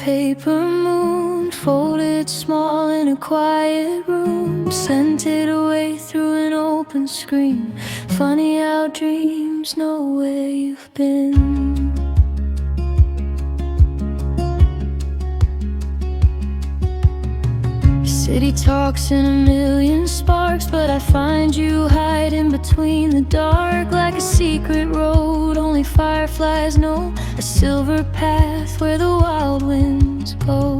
paper moon, folded small in a quiet room, sent it away through an open screen. Funny how dreams know where you've been. City talks in a million sparks, but I find you hiding between the dark, like a secret road only fireflies know, a silver path where the wild winds go.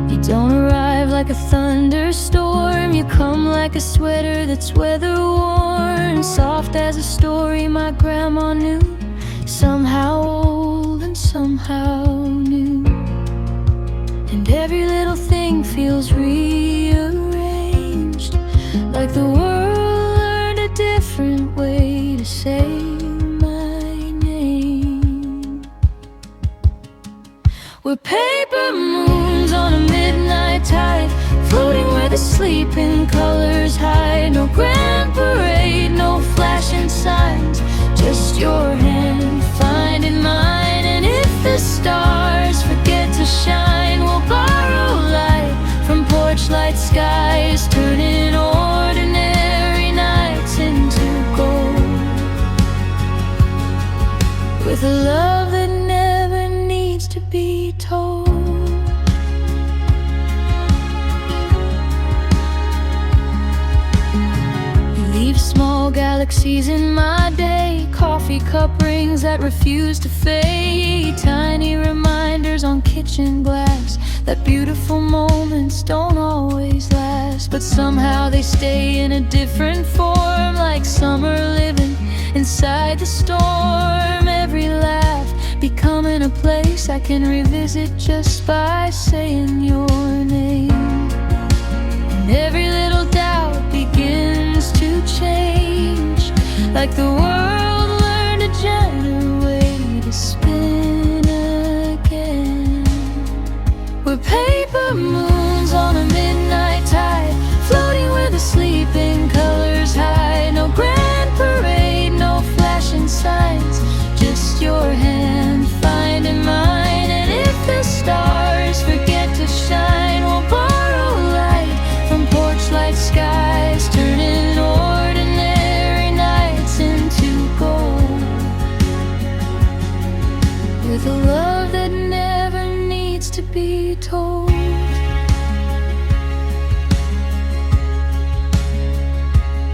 You don't arrive like a thunderstorm, you come like a sweater that's weather worn, soft as a story my grandma knew, somehow old and somehow new. And every little thing feels rearranged, like the world learned a different way to say my name. We're paper moons on a midnight tide, floating where the sleeping colors hide. No grand parade, no flashing signs, just your hand finding mine. And if the stars forget to shine, we'll borrow light from porch light skies, turning ordinary nights into gold, with a love that never needs to be told. You leave small galaxies in my day, coffee cup rings that refuse to fade, tiny reminders on kitchen glass that beautiful moments don't always last, but somehow they stay in a different form, like summer living inside the storm. Every laugh becoming a place I can revisit just by saying your name. And every little doubt begins to change, like the world learned a gentler way to spin again. We're paper moons on a midnight tide, floating where the sleeping colors hide. No grand parade, no flashing signs, just your hand finding mine. And if the stars forget to shine, we'll borrow light from porch light skies, turning ordinary nights into gold, with a love that never needs to be told.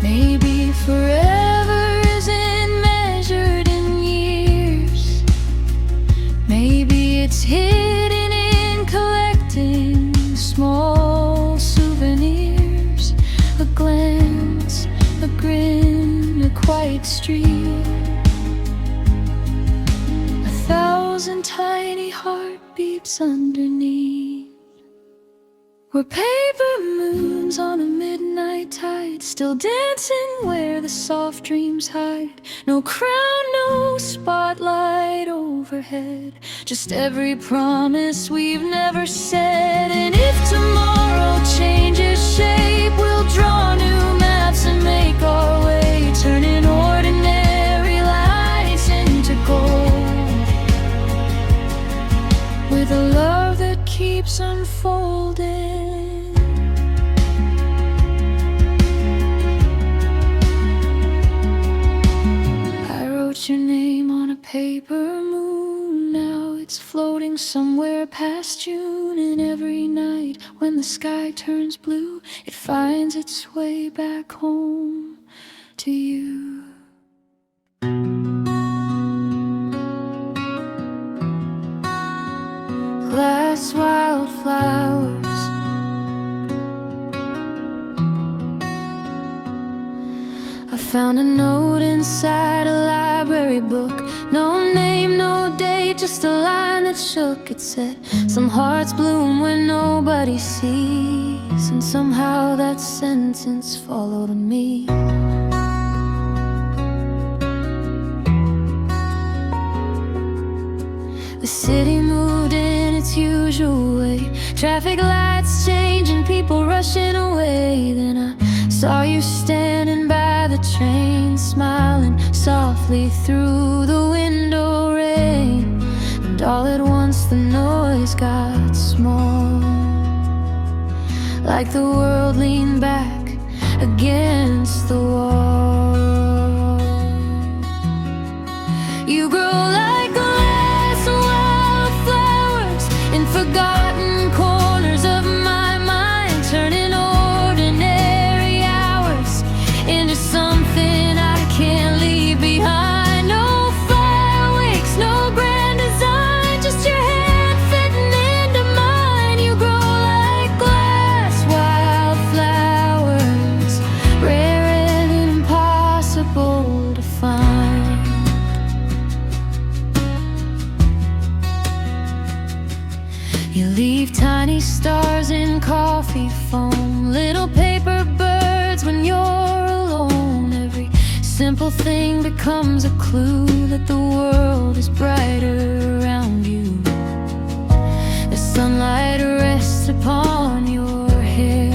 Maybe forever isn't measured in years, maybe it's hidden in collecting small souvenirs, a glance, a grin, a quiet street, 1,000 tiny heartbeats underneath. We're paper moons on a midnight tide, still dancing where the soft dreams hide. No crown, no spotlight overhead, just every promise we've never said. And if tomorrow changes shape, we'll draw new maps and make our way, turning ordinary lights into gold, with a love that keeps unfolding. I wrote your name on a paper moon, now it's floating somewhere past June. And every night when the sky turns blue, it finds its way back home to you. Glass wildflowers, I found a note inside a library book. No name, no date, just a line that shook. It said, some hearts bloom when nobody sees, and somehow that sentence followed me. The city moved in its usual way, traffic lights changing, people rushing away. Then I saw you standing by the train, smiling softly through the window rain. eyes got small, like the world leaned back against the wall. You grow like glass wildflowers in forgotten corners of my mind, turning ordinary hours into something I can't leave behind. No fireworks, no grand design, just your hand fitting into mine. You grow like glass wildflowers, rare and impossible to find. You leave tiny stars in coffee foam, little paper birds when you're alone. Every simple thing becomes a clue that the world is brighter around you. The sunlight rests upon your hair,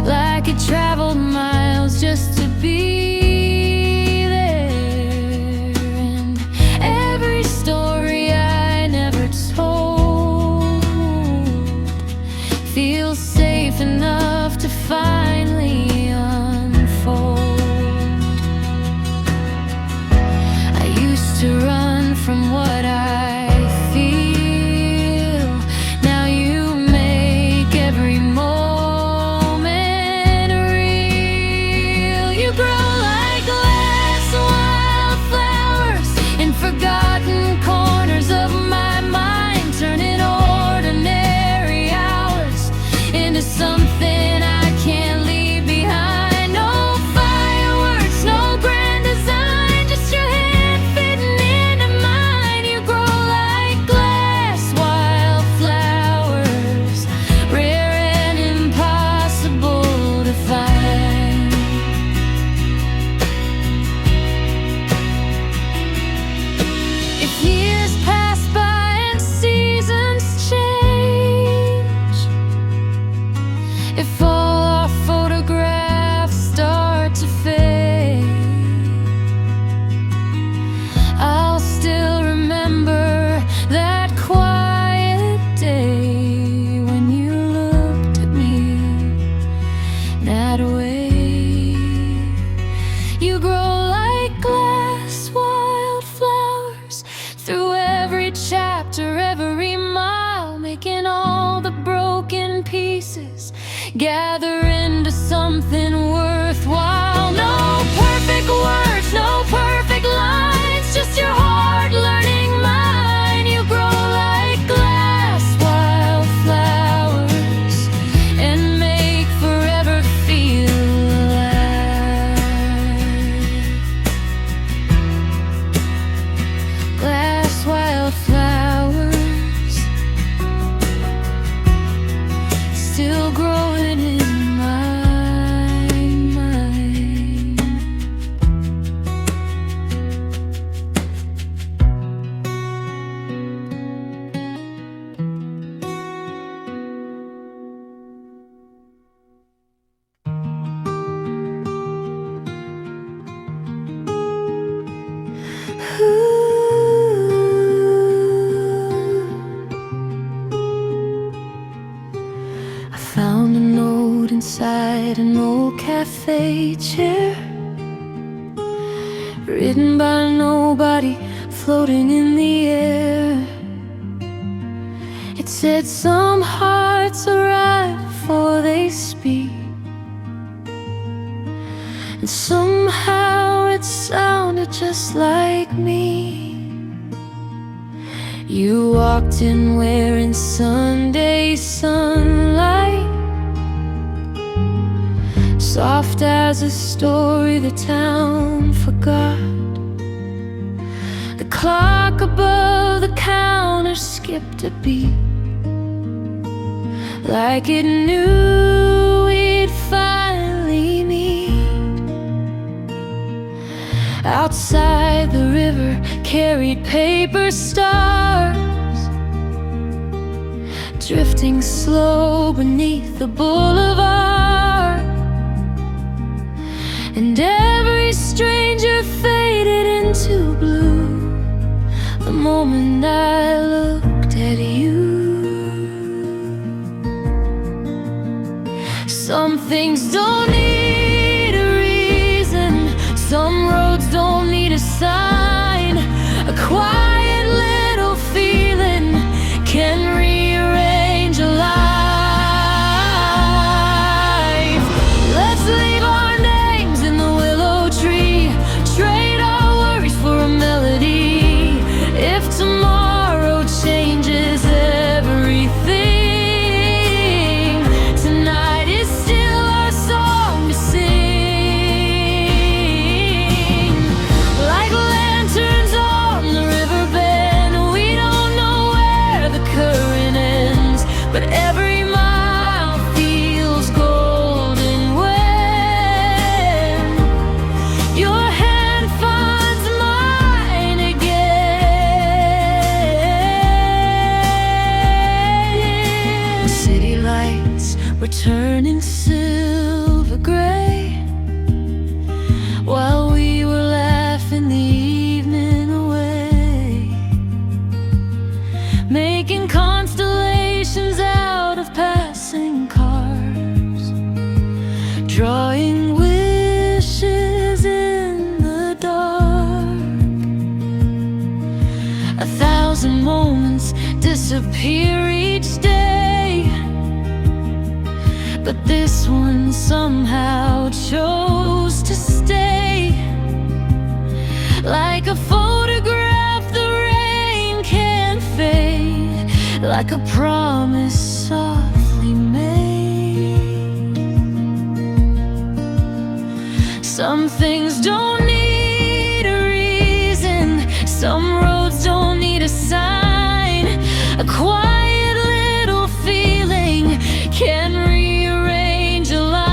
like it traveled miles just to be there. And every story I never told feels safe enough to finally unfold. I used to run from what I feel. Now you make every moment real. You grow like glass wildflowers in forgotten corners of my mind, turning ordinary hours into something I can't leave behind. No fireworks, no grand design, just your hand fitting into mine. You grow like glass wildflowers, rare and impossible to find. If years pass by and seasons change, if all our photographs start to fade, I'll still remember that quiet day when you looked at me that way. You grow like glass wildflowers through every chapter, every mile, making all the broken pieces gather into something worthwhile. No perfect words, no perfect lines, just your heart learning mine. You grow like glass wildflowers and make forever feel alive. Glass wildflowers still growing in my mind. I found a note inside an old cafe chair, written by nobody, floating in the air. It said some hearts arrive before they speak, and somehow it sounded just like me. You walked in wearing Sunday sunlight, soft as a story the town forgot. The clock above the counter skipped a beat, like it knew we'd finally meet. Outside the river carried paper stars, drifting slow beneath the boulevard. And every stranger faded into blue the moment I looked at you. Some things don't need a reason, some roads don't need a sign. A quiet little feeling can rearrange a life. Let's leave our names in the willow tree, trade our worries for a melody. If tomorrow changes everything, tonight is still our song to sing. Like lanterns on the river bend, we don't know where the current ends, but every mile feels golden when your hand finds mine again. City lights were turning silver gray while we were laughing the evening away, making constellations out of passing cars, drawing wishes in the dark. 1,000 moments disappear each day, but this one somehow chose to stay. Like a photograph the rain can't fade, like a promise softly made. Some things don't need a reason, some roads don't need a sign. A quiet little feeling can rearrange a life.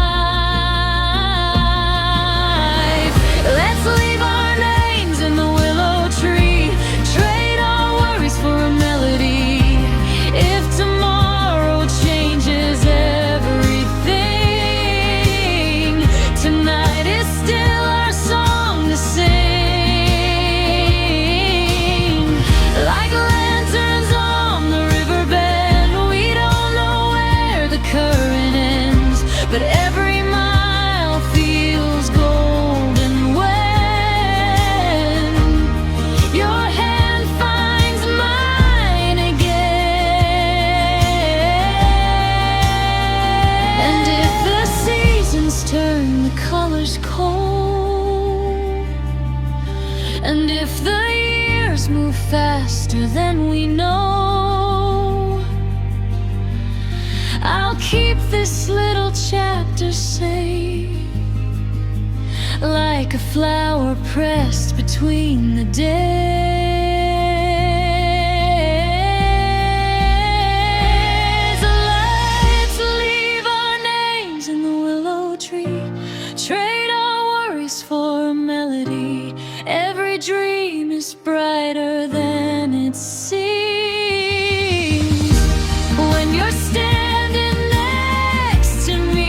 Let's leave our names in the willow tree, trade our worries for a melody. If tomorrow changes everything, tonight is still our song to sing. Like lanterns on the river bend, we don't know where the current ends, but every mile feels golden when your hand finds mine again. And if the seasons turn the colors cold, and if the years move faster than we know, I'll keep this little chapter safe, like a flower pressed between the days. Let's leave our names in the willow tree, trade our worries for a melody. Every dream is brighter than it seems when you're standing next to me.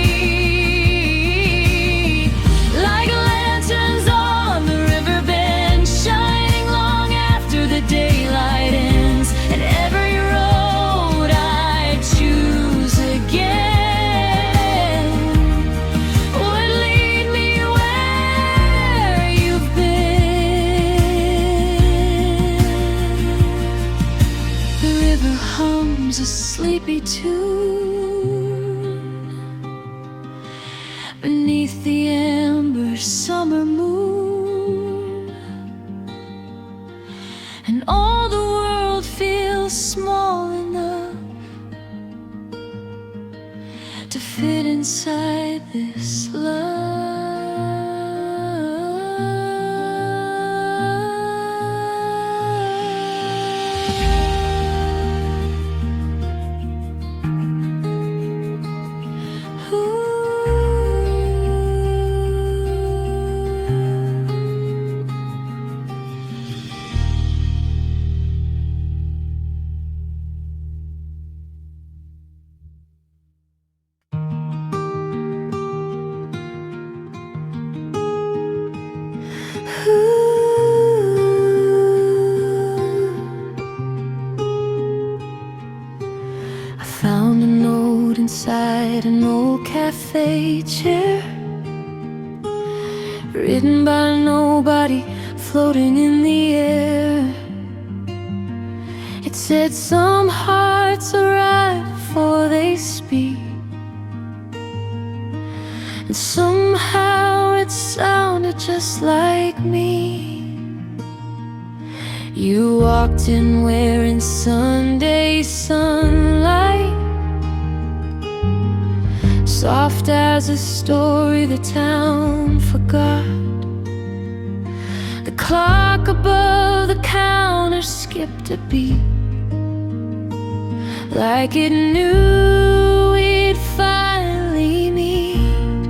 Like lanterns on the river bend, shining long after the daylight ends. And every road I choose again would lead me where you've been. The river hums a sleepy tune beneath the amber summer moon, and all the world feels small enough to fit inside this love. inside an old cafe chair, written by nobody, floating in the air. It said some hearts arrive before they speak, and somehow it sounded just like me. You walked in wearing Sunday sunlight, soft as a story the town forgot. The clock above the counter skipped a beat, like it knew we'd finally meet.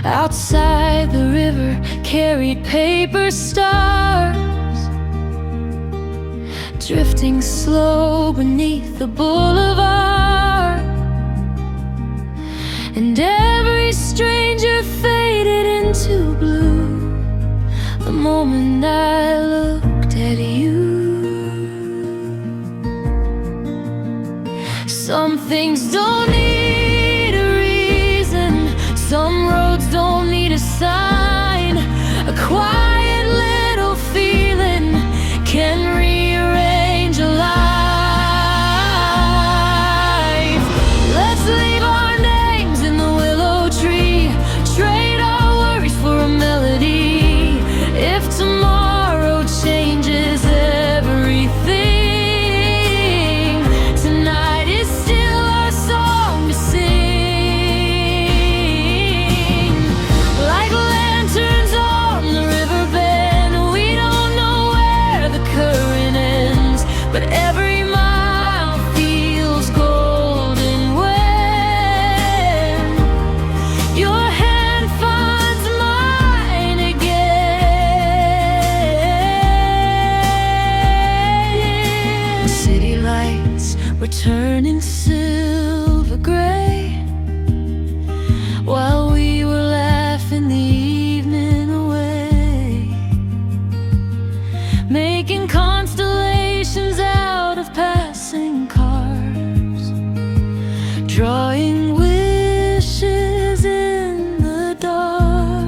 Outside the river carried paper stars, drifting slow beneath the boulevard. And every stranger faded into blue the moment I looked at you. Some things don't need a reason, some roads don't need a sign. A quiet little feeling can rearrange a life. Let's leave our names in the willow tree, trade our worries for a melody. If tomorrow changes everything, tonight is still our song to sing. Like lanterns on the river bend, we don't know where the current ends, but every mile feels golden when your hand finds mine again. City lights were turning silver gray, while we were laughing the evening away, making constellations out of passing cars, drawing wishes in the dark.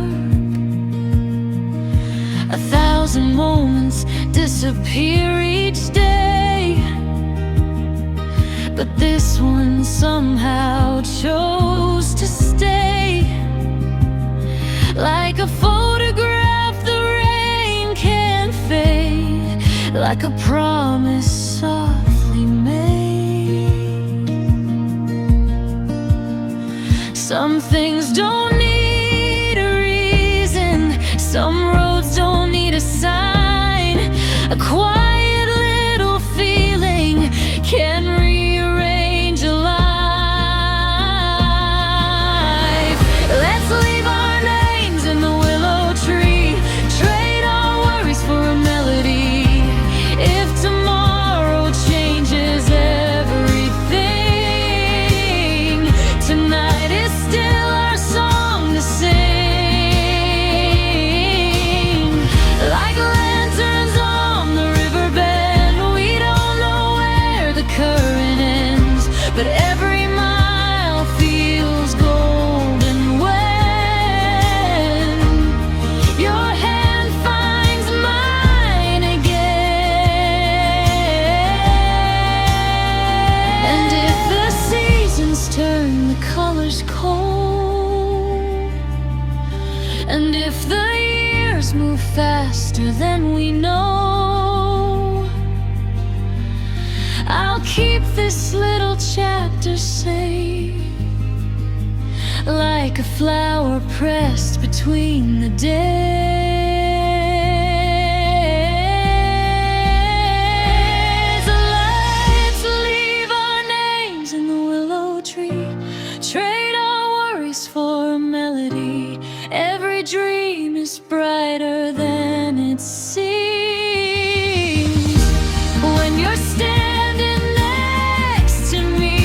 1,000 moments disappear each day, but this one somehow chose to stay. Like a photograph the rain can't fade, like a promise softly made. Some things don't need a reason, some roads don't need a sign. A quiet little feeling can rearrange a life. Let's leave our names in the willow tree, trade our worries for a melody. If tomorrow changes everything, tonight is still our song to sing. Like lanterns on the river bend, we don't know where the current ends, but every mile feels golden when your hand finds mine again. And if the seasons turn the colors cold, and if the years move faster than we know, I'll keep this little chapter safe, like a flower pressed between the days. Let's leave our names in the willow tree, trade our worries for a melody. Every dream is brighter than it seems when you're standing next to me.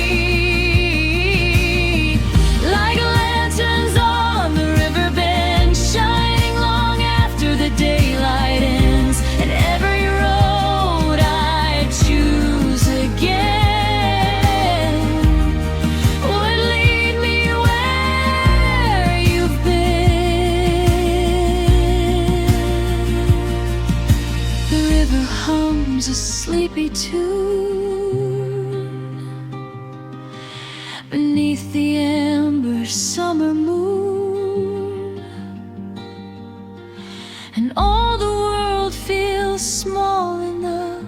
Like lanterns on the river bend, shining long river hums a sleepy tune beneath the amber summer moon, and all the world feels small enough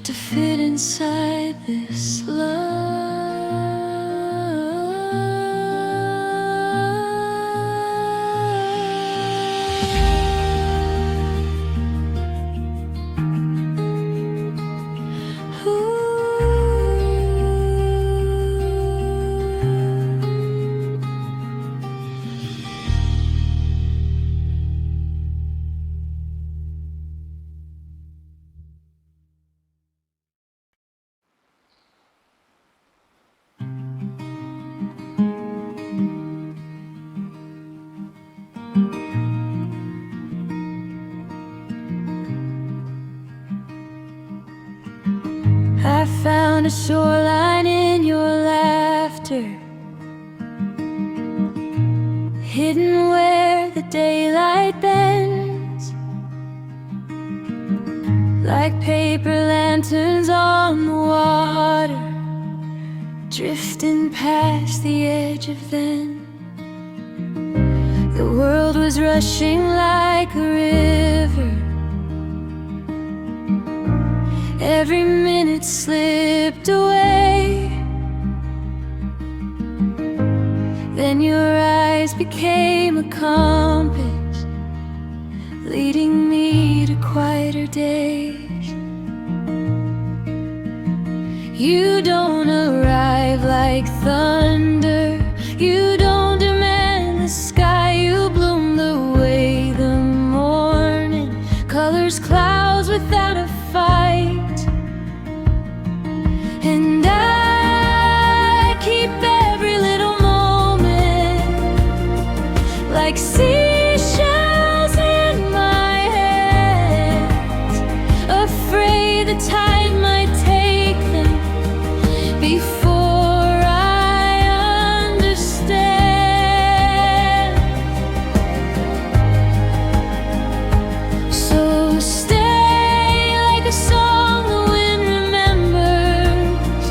to fit inside this love. I found a shoreline in your laughter, hidden where the daylight bends, like paper lanterns on the water, drifting past the edge of then. The world was rushing like a river, every minute slipped away. Then your eyes became a compass, leading me to quieter days. You don't arrive like thunder, you don't demand the sky, you bloom the way the morning colors clouds without a fight. And I keep every little moment like seashells in my hands, afraid the tide might take them before I understand. So stay like a song the wind remembers,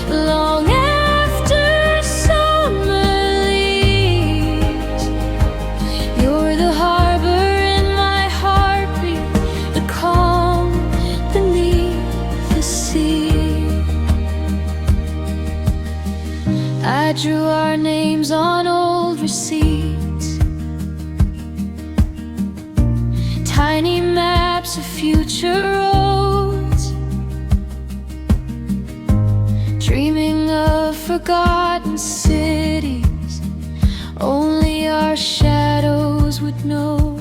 long after summer leaves. You're the harbor in my heartbeat, the calm beneath the sea. I drew our names on old receipts, tiny maps of future roads, dreaming of forgotten cities only our shadows would know.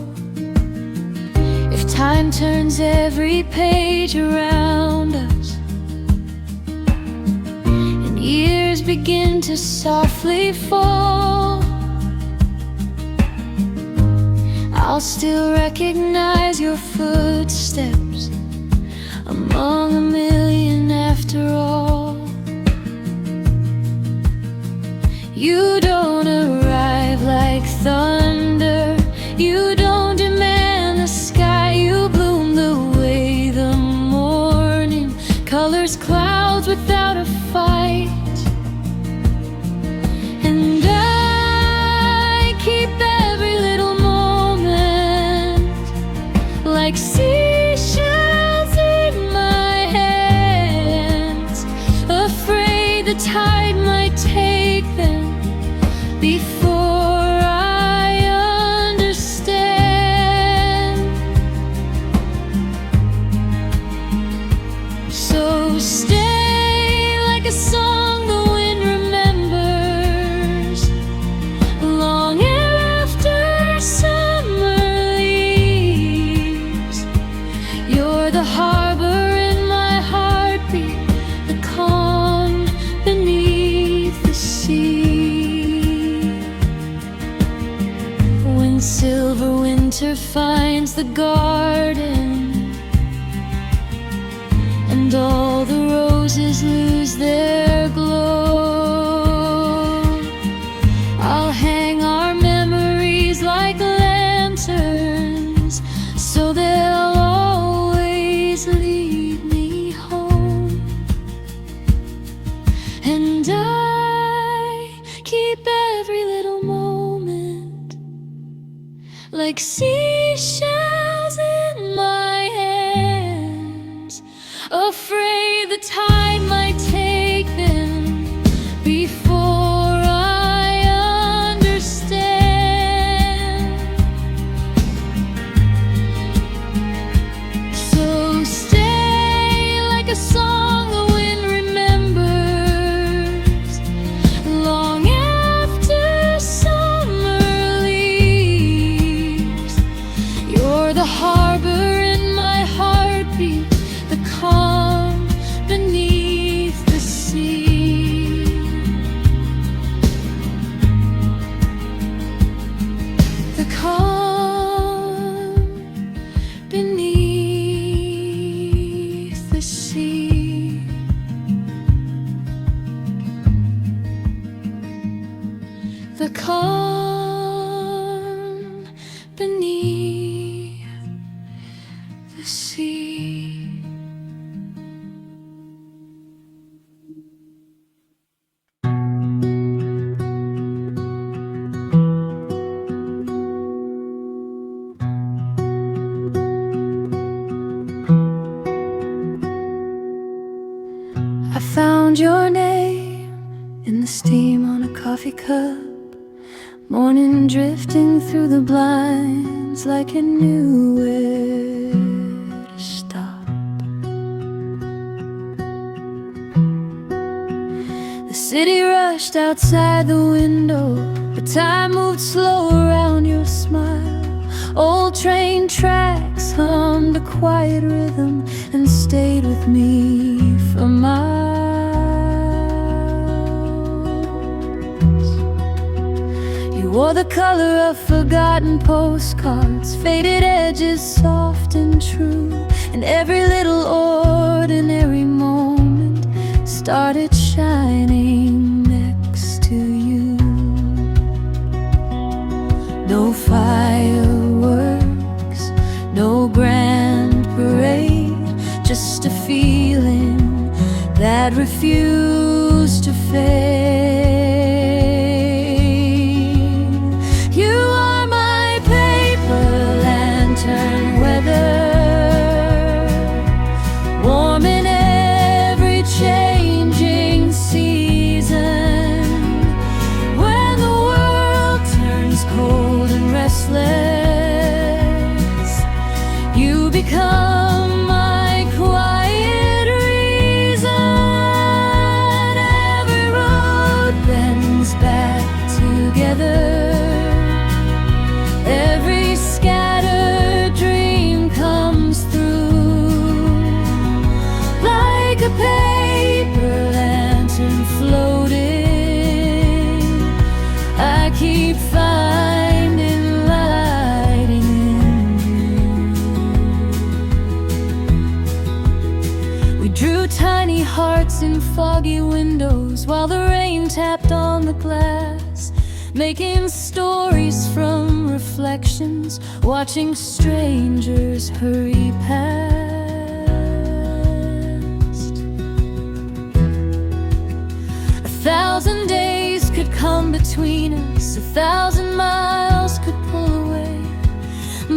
If time turns every page around us and years begin to softly fall, I'll still recognize your footsteps among a million after all. You don't arrive like thunder, you don't demand the sky, you bloom the way the morning colors clouds without a fight. And I keep every little moment like seashells in my hands, afraid the tide might take them before I understand. So stay like a song the wind remembers, long after summer leaves. You're the harbor in my heartbeat, the calm beneath the sea. When silver winter finds the garden and all the roses lose their glow, I'll hang our memories like lanterns seashells in my hands, afraid the tide might take them before I understand. So stay like a song the wind remembers, long after summer leaves. You're the harbor in my heartbeat, the calm beneath the sea. The calm beneath the sea. The calm beneath the sea. I found your name in the steam on a coffee cup, morning drifting through the blinds like it knew where to stop. The city rushed outside the window, but time moved slow around your smile. Old train tracks hummed a quiet rhythm and stayed with me for miles. You wore the color of forgotten postcards, faded edges soft and true, and every little ordinary moment started shining next to you. No fireworks, no grand parade, just a feeling that refused to fade. You are my paper lantern weather, warm in every changing season. When the world turns cold and restless, you become my quiet reason. Every road bends back together, every scattered dream comes through. Like a paper lantern floating, I keep finding lighting in you. We drew tiny hearts in foggy windows while the rain tapped on the glass, making stories from reflections, watching strangers hurry past. 1,000 days could come between us, 1,000 miles could pull away,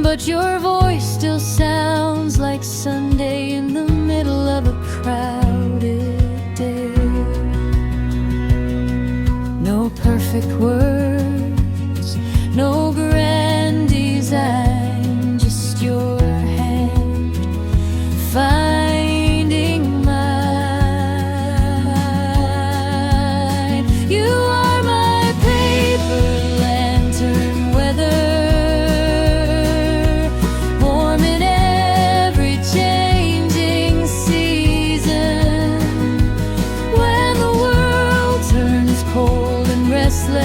but your voice still sounds like Sunday in the middle of a crowded day. No perfect words, no grand design, just your hand finding mine. You are my paper lantern weather, warm in every changing season. When the world turns cold and restless,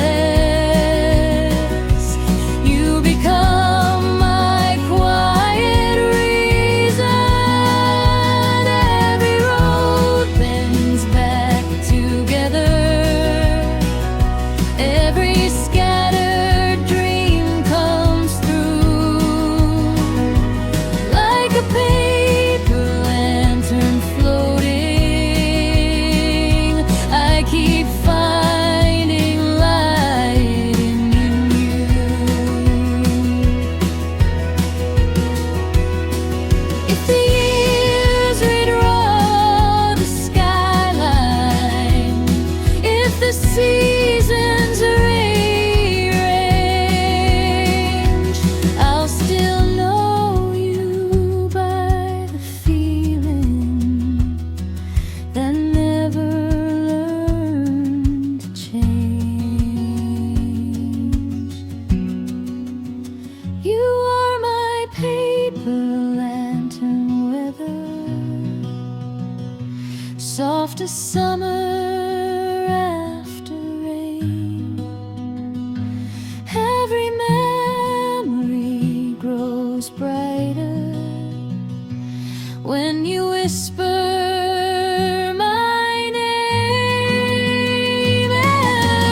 soft as summer after rain. Every memory grows brighter when you whisper my name.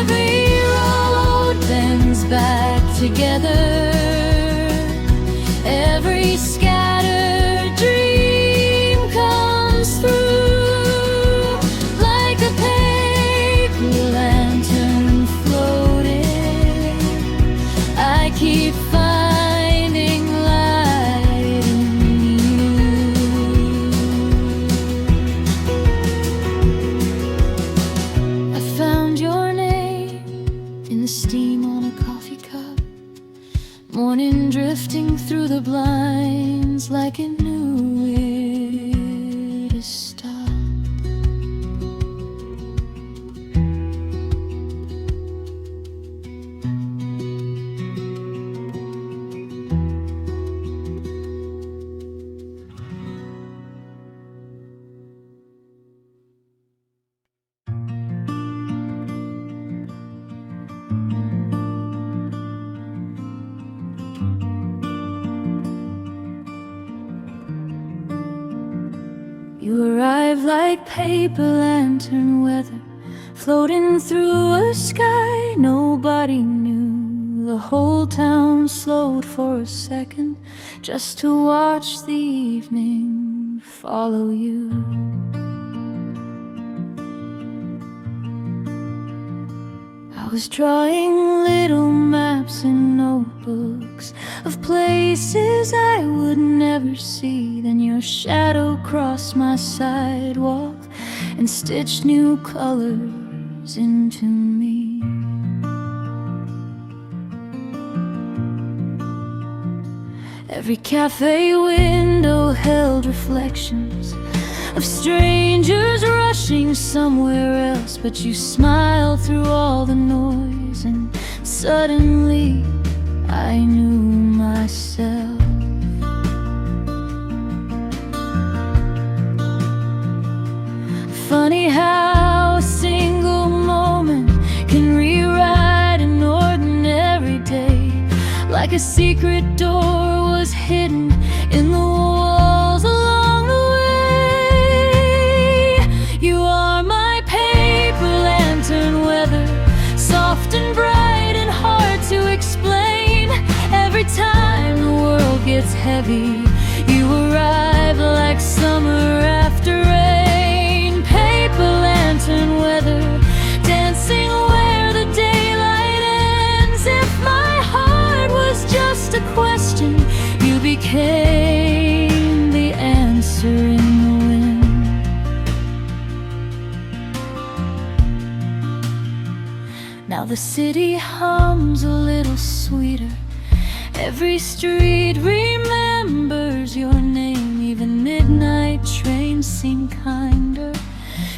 Every road bends back together. Every scattered dream comes through like a paper lantern floating. I keep finding light in you. I found your name in the steam on a coffee cup. Morning drifting through the blinds like it knew where to stop. You arrive like paper lantern weather, floating through a sky nobody knew. The whole town slowed for a second just to watch the evening follow you. I was drawing little maps and notebooks of places I would never see. Then your shadow crossed my sidewalk and stitched new colors into me. Every cafe window held reflections of strangers rushing somewhere else, but you smiled through all the noise, and suddenly I knew myself. Funny how a single moment can rewrite an ordinary day. Like a secret door was hidden in the walls along the way. You are my paper lantern weather, soft and bright and hard to explain. Every time the world gets heavy, you arrive like summer after rain. Paper lantern weather, dancing where the daylight ends. If my heart was just a question, you became the answer in the wind. Now the city hums a little sweeter. Every street remembers your name. Even midnight trains seem kinder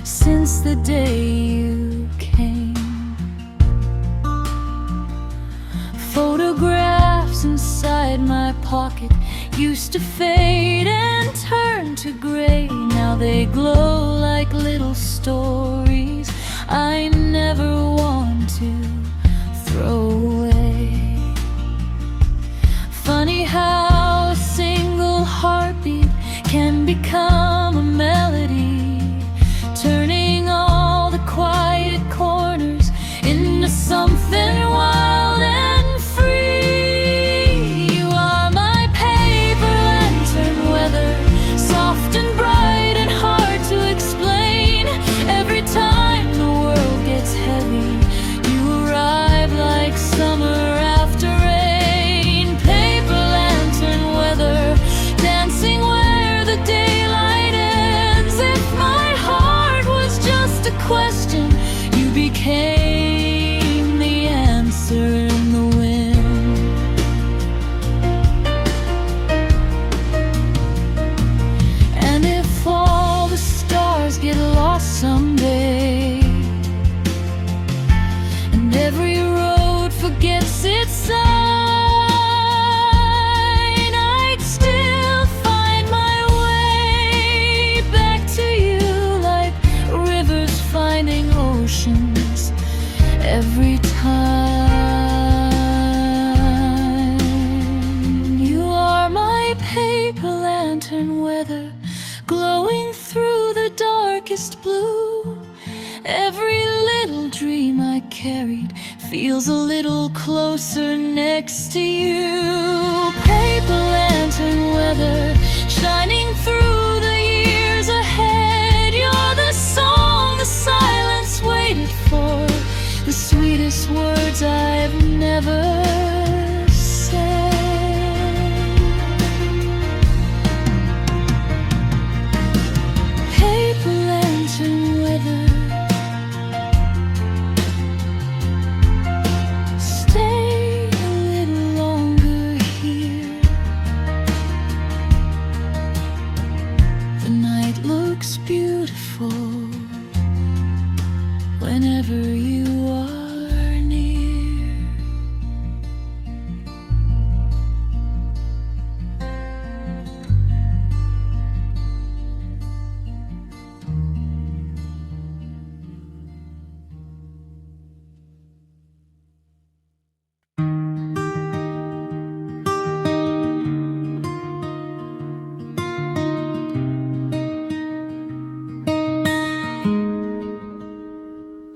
since the day you came. Photographs inside my pocket used to fade and turn to gray. Now they glow like little stories I never want to throw away. Funny how a single heartbeat can become a melody, turning all the quiet corners into something wild and free. You are my paper lantern weather, soft and bright and hard to explain. Every time the world gets heavy, you arrive like summer after rain. Paper lantern weather, dancing where the daylight paper lantern weather, glowing through the darkest blue. Every little dream I carried feels a little closer next to you. Paper lantern weather, shining through the years ahead. You're the song the silence waited for, the sweetest words I've never said. Paper lantern weather, stay a little longer here. The night looks beautiful whenever you are near.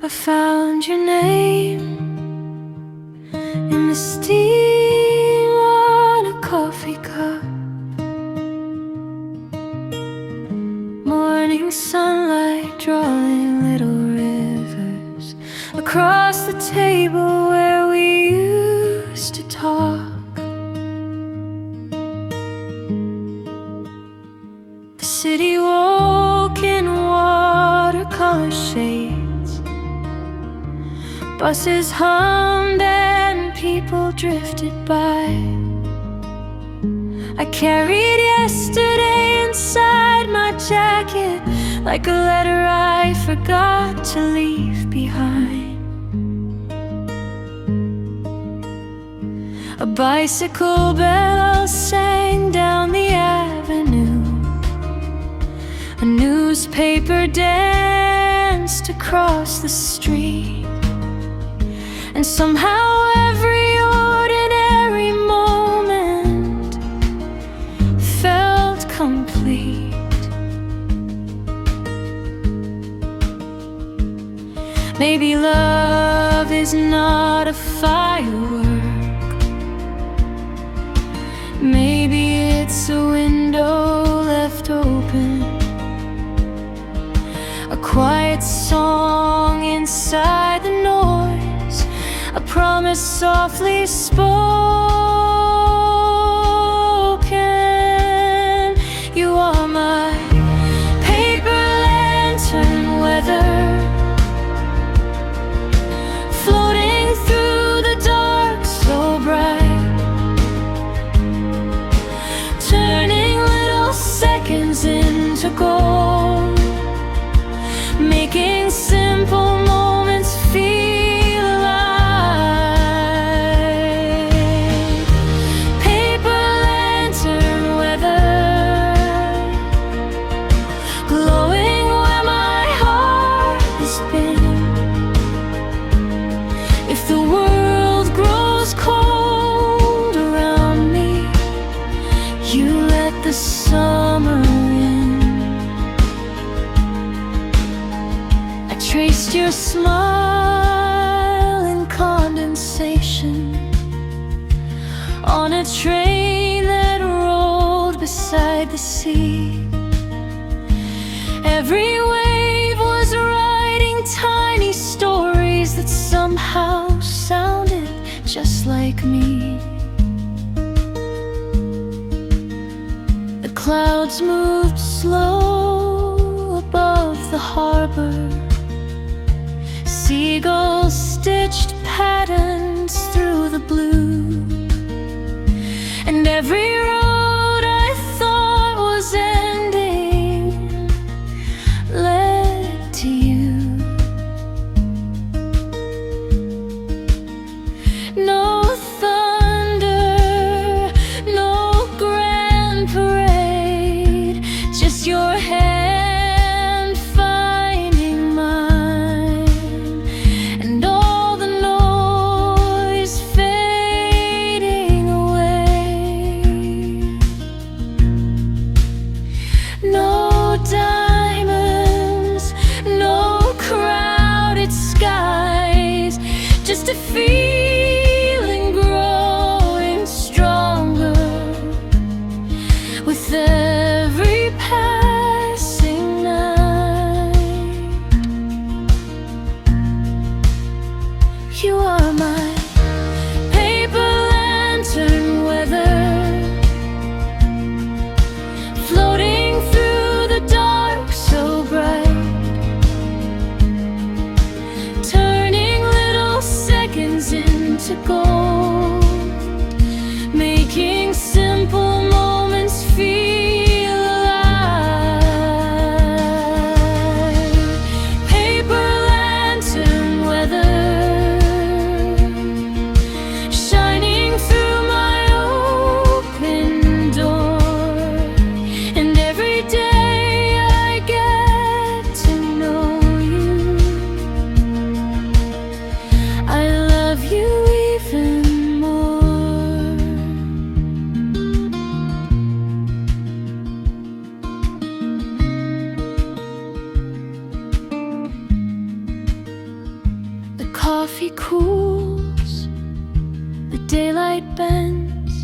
I found your name in the steam on a coffee cup. Morning sunlight drawing little rivers across the table where we used to talk. The city woke in watercolor shades. Buses hummed and people drifted by. I carried yesterday inside my jacket like a letter I forgot to leave behind. A bicycle bell sang down the avenue. A newspaper danced across the street. And somehow every ordinary moment felt complete. Maybe love is not a firework. Maybe it's a window left open, a quiet song inside the noise, a promise softly spoken. You are my paper lantern weather, floating through the dark so bright, turning little seconds into gold, making simple moments feel alive. Paper lantern weather, glowing where my heart has been. If the world grows cold around me, you let the summer in. I traced your smile in condensation on a train that rolled beside the sea. Every wave was writing tiny stories that somehow sounded just like me. The clouds moved slow above the harbor. Seagulls stitched patterns through the blue. And every road I thought was ending led to you. No thunder, no grand parade, just your hand finding mine, and all the noise fading away. with every passing night. You are my paper lantern weather, floating through the dark so bright, turning little seconds into gold, making simple moments feel alive. Paper lantern weather, shining through my open door, and every day I get to know you. I love you even more. The coffee cools, the daylight bends,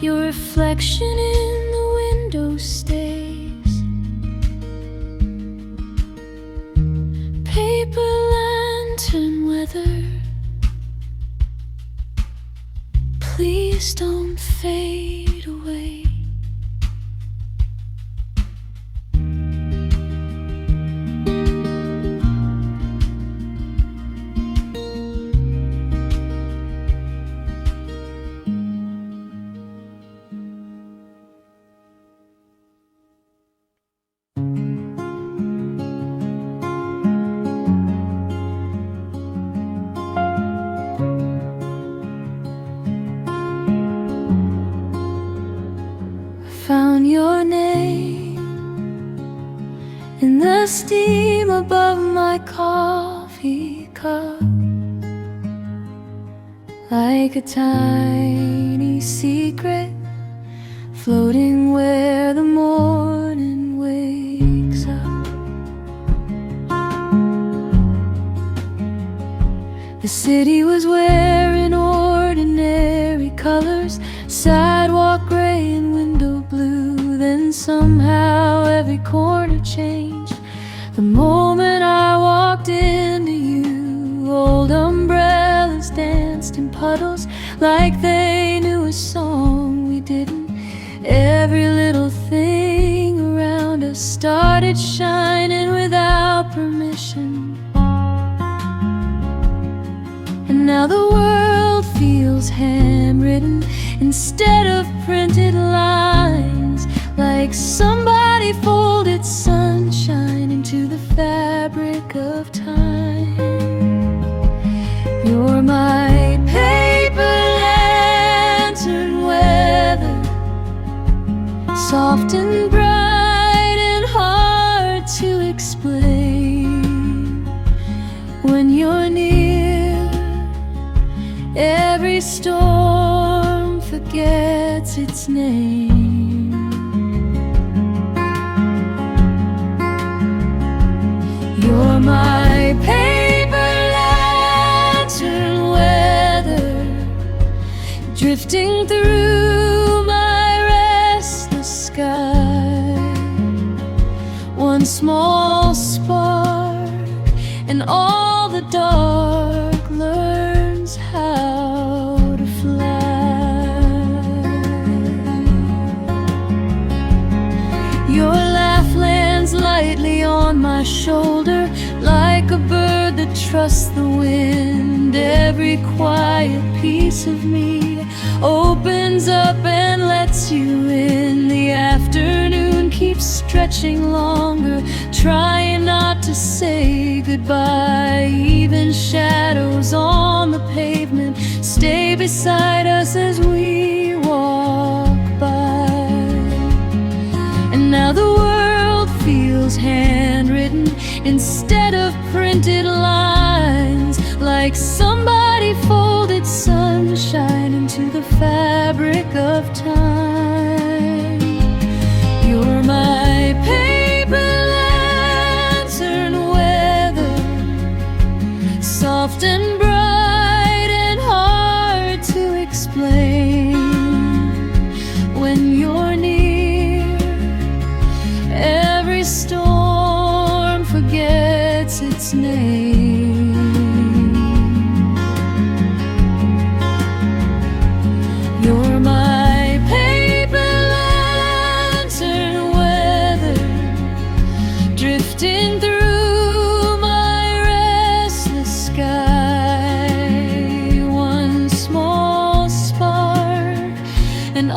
your reflection in the window stays. Paper lantern weather, please don't fade away. Found your name in the steam above my coffee cup, like a tiny secret floating where the morning wakes up. The city was wearing ordinary colors, sidewalk gray and window blue. Then somehow every corner changed the moment I walked into you. Old umbrellas danced in puddles like they knew a song we didn't. Every little thing around us started shining without permission. And now the world feels handwritten instead of printed lines, like somebody folded sunshine into the fabric of time. You're my paper lantern weather, soft and bright and hard to explain. When you're near, every storm forgets its name. You're my paper lantern weather, drifting through my restless sky. One small spark and all the dark learns how to fly. Your laugh lands lightly on my shoulder, like a bird that trusts the wind. Every quiet piece of me opens up and lets you in. The afternoon keeps stretching longer, trying not to say goodbye. Even shadows on the pavement stay beside us as we walk by. And now the world feels handwritten instead of printed lines, like somebody folded sunshine into the fabric of time. You're my paper lantern weather, soft and bright and hard to explain. When you're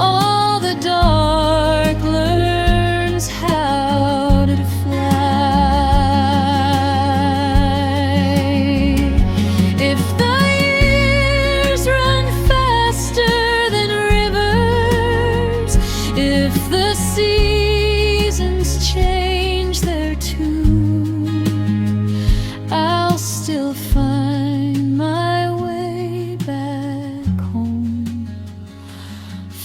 all the dark learns how to fly. If the years run faster than rivers, if the seasons change their tune, I'll still find my way back home,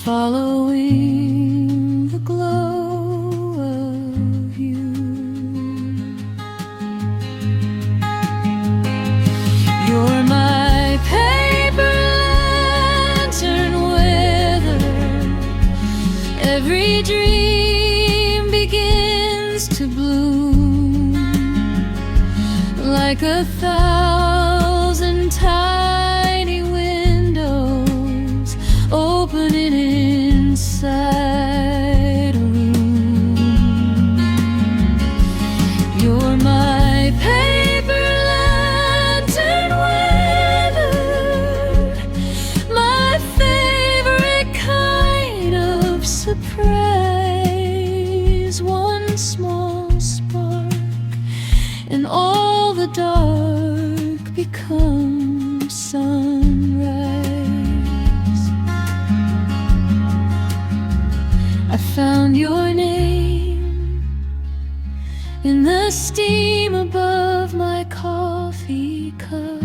following the glow of you. You're my paper lantern weather. Every dream begins to bloom like 1,000 tiny windows opening inside a room. You're my paper lantern weather, my favorite kind of surprise. One small spark and all the dark becomes sunrise. I found your name in the steam above my coffee cup,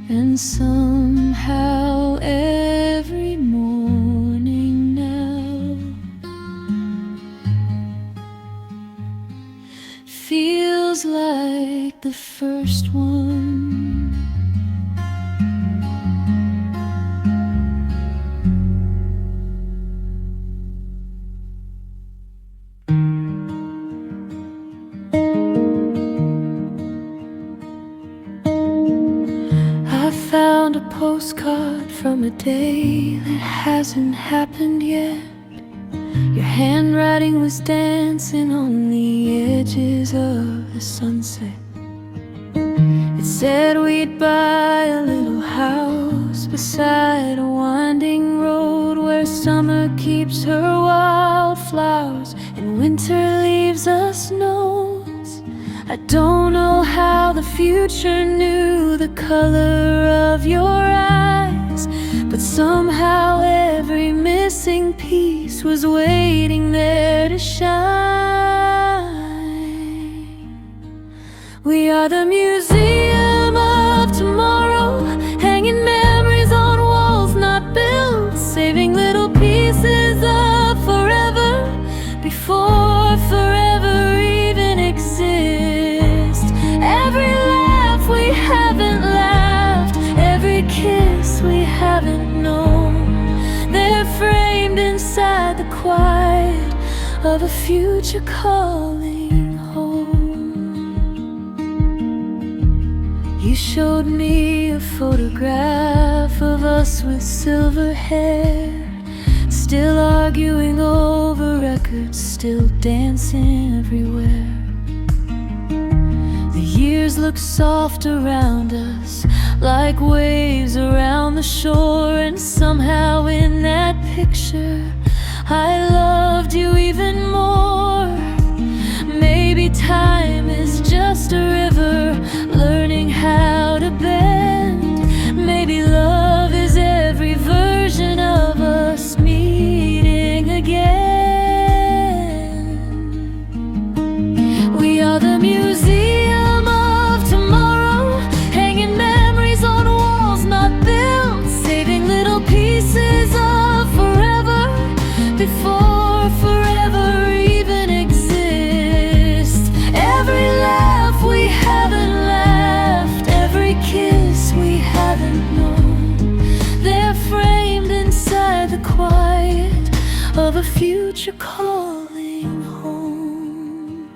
and somehow every morning now feels like the first one. I found a postcard from a day that hasn't happened yet. Your handwriting was dancing on the edges of the sunset. It said we'd buy a little house beside a winding road where summer keeps her wildflowers and winter leaves us notes. I don't know how the future knew the color of your eyes, but somehow every missing piece was waiting there to shine. We are the museum of tomorrow, hanging memories on walls not built, saving little pieces of forever before forever even exists. Every laugh we haven't laughed, every kiss we haven't known, they're framed inside the quiet of a future calling home. You showed me a photograph of us with silver hair, still arguing over records, still dancing everywhere. The years look soft around us, like waves around the shore, and somehow in that picture I loved you even more. Maybe time is just a river learning how to bend. Maybe love is every version of us meeting again. We are the museum of tomorrow, hanging memories on walls not built, saving little pieces of forever before forever even exists. Every laugh we haven't laughed, every kiss we haven't known, they're framed inside the quiet of a future calling home.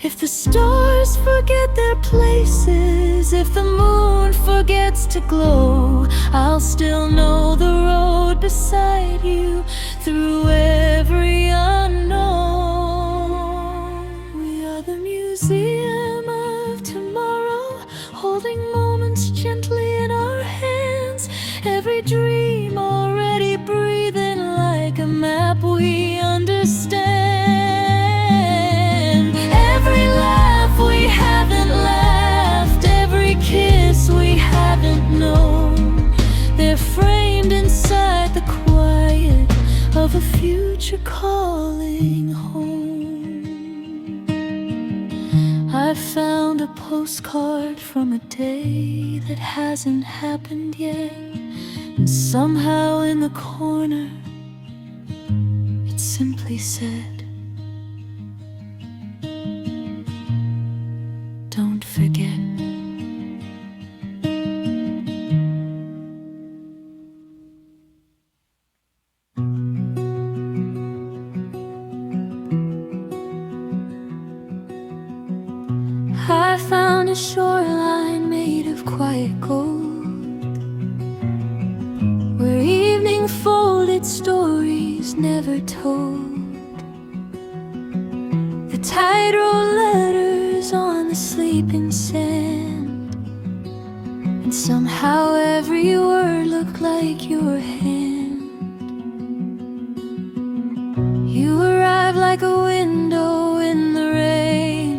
If the stars forget their places, if the moon forgets to glow, I'll still know the road beside you through every unknown. We are the museum of tomorrow, holding moments gently in our hands, every dream of a future calling home. I found a postcard from a day that hasn't happened yet, and somehow in the corner it simply said, "Don't forget." I found a shoreline made of quiet gold, where evening folded stories never told. The tide wrote letters on the sleeping sand, and somehow every word looked like your hand. You arrived like a window in the rain,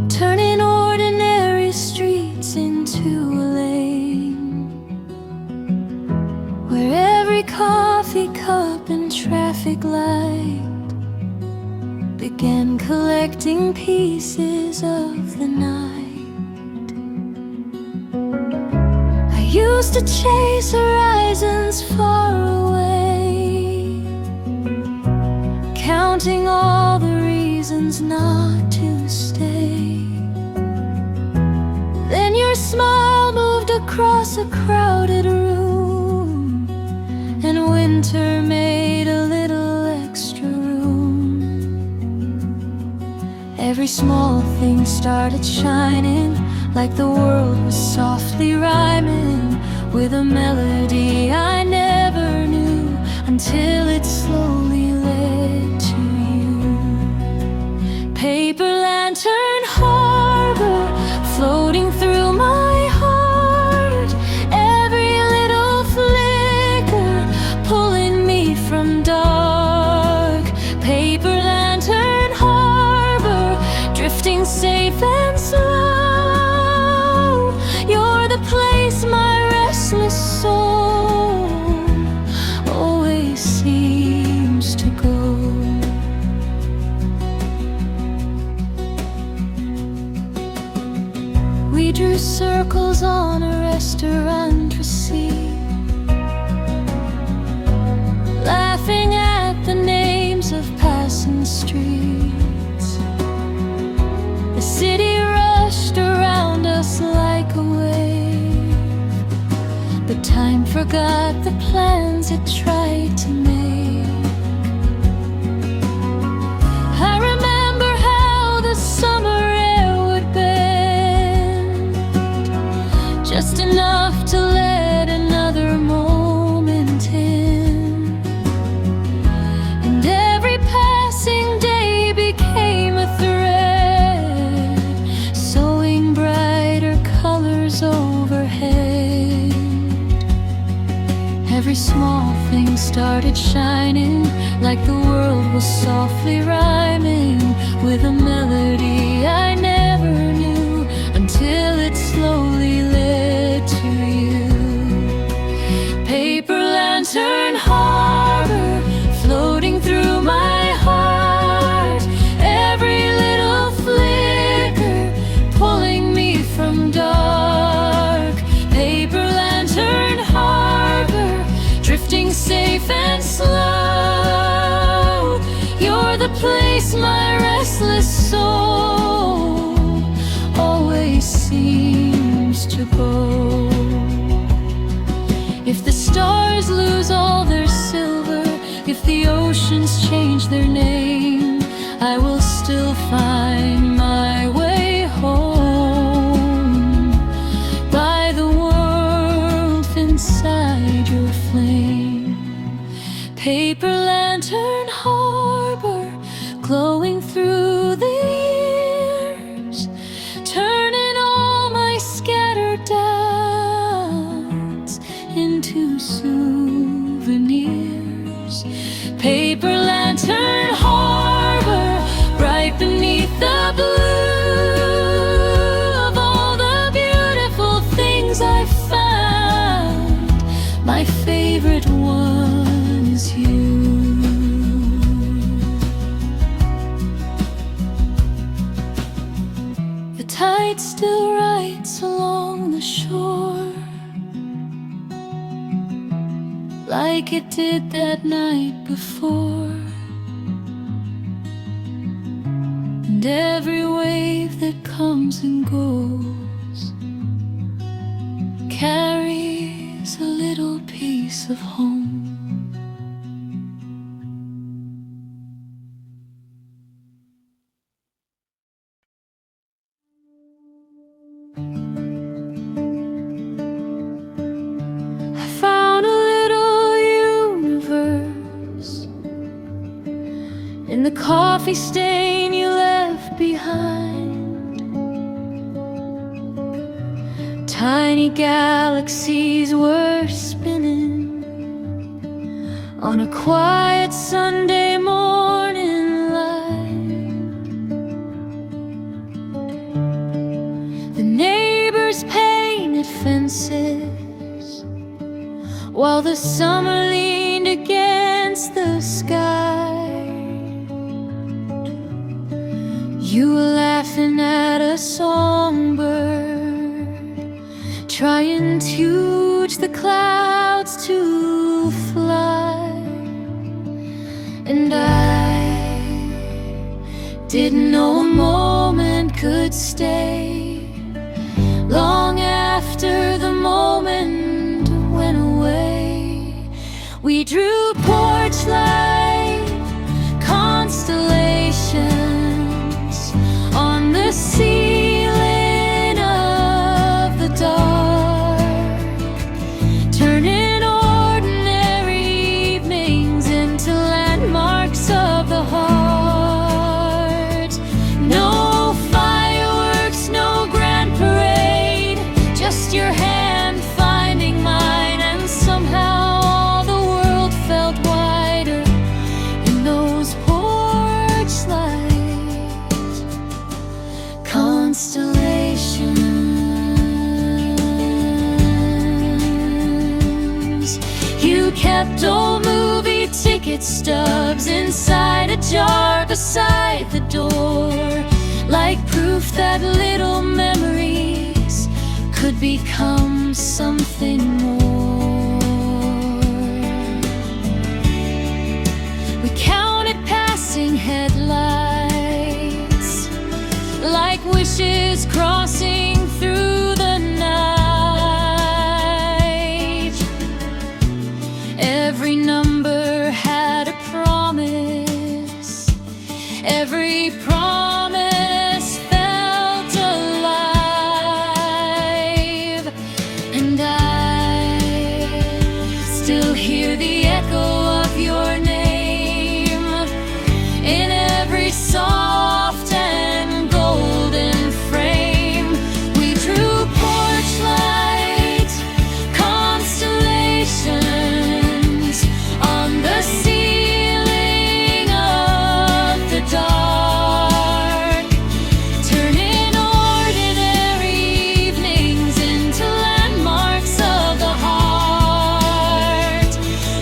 turning ordinary streets into a lane, where every coffee cup and traffic light began collecting pieces of the night. I used to chase horizons far away, counting all the reasons not to stay. Then your smile moved across a crowded room, and winter made a little extra room. Every small thing started shining, like the world was softly rhyming with a melody I never knew, until it slowly led to you. Paper lantern harbor, floating through my heart, every little flicker pulling me from dark. Paper lantern harbor, drifting safe and slow. You're the place my restless soul always seems to go. We drew circles on a restaurant receipt, laughing at the names of passing streets. The city rushed around us like a wave, but time forgot the plans it tried to make. I remember how the summer air would bend, just enough to let another moment in. And every passing day became a thread, sewing brighter colors overhead. Every small thing started shining, like the world was softly rhyming with a melody I never knew, until it slowly led to you. Paper lantern harbor, floating through my heart, every little flicker pulling me from dark. Paper lantern harbor, drifting safe and slow. You're the place my restless soul always seems to go. If the stars lose all their silver, if the oceans change their name, I will still find my way home, by the warmth inside your flame. Paper lantern harbor, glowing through the years, turning all my scattered doubts into souvenirs. Paper lantern harbor, right beneath the blue of all the beautiful things I found, my favorite one like it did that night before. And every wave that comes and goes carries a little piece of home. I found a little universe in the coffee stain you left behind. Tiny galaxies were spinning on a quiet Sunday morning light. The neighbors painted fences while the summer leaned against the sky. You were laughing at a songbird trying to teach the clouds to fly. And I didn't know a moment could stay long after the moment went away. We drew porch light constellations on the ceiling of the dark, turning ordinary evenings into landmarks of the heart. No fireworks, no grand parade, just your hand finding mine, and somehow all the world felt wider in those porch lights. Constellations. You kept old movie ticket stubs inside a jar beside the door, like proof that little memories could become something more. We counted passing headlights like wishes crossing through the night. Every number had a promise, every promise felt alive. And I still hear the echo of your name in every soft and golden frame. We drew porch light constellations on the ceiling of the dark, turning ordinary evenings into landmarks of the heart.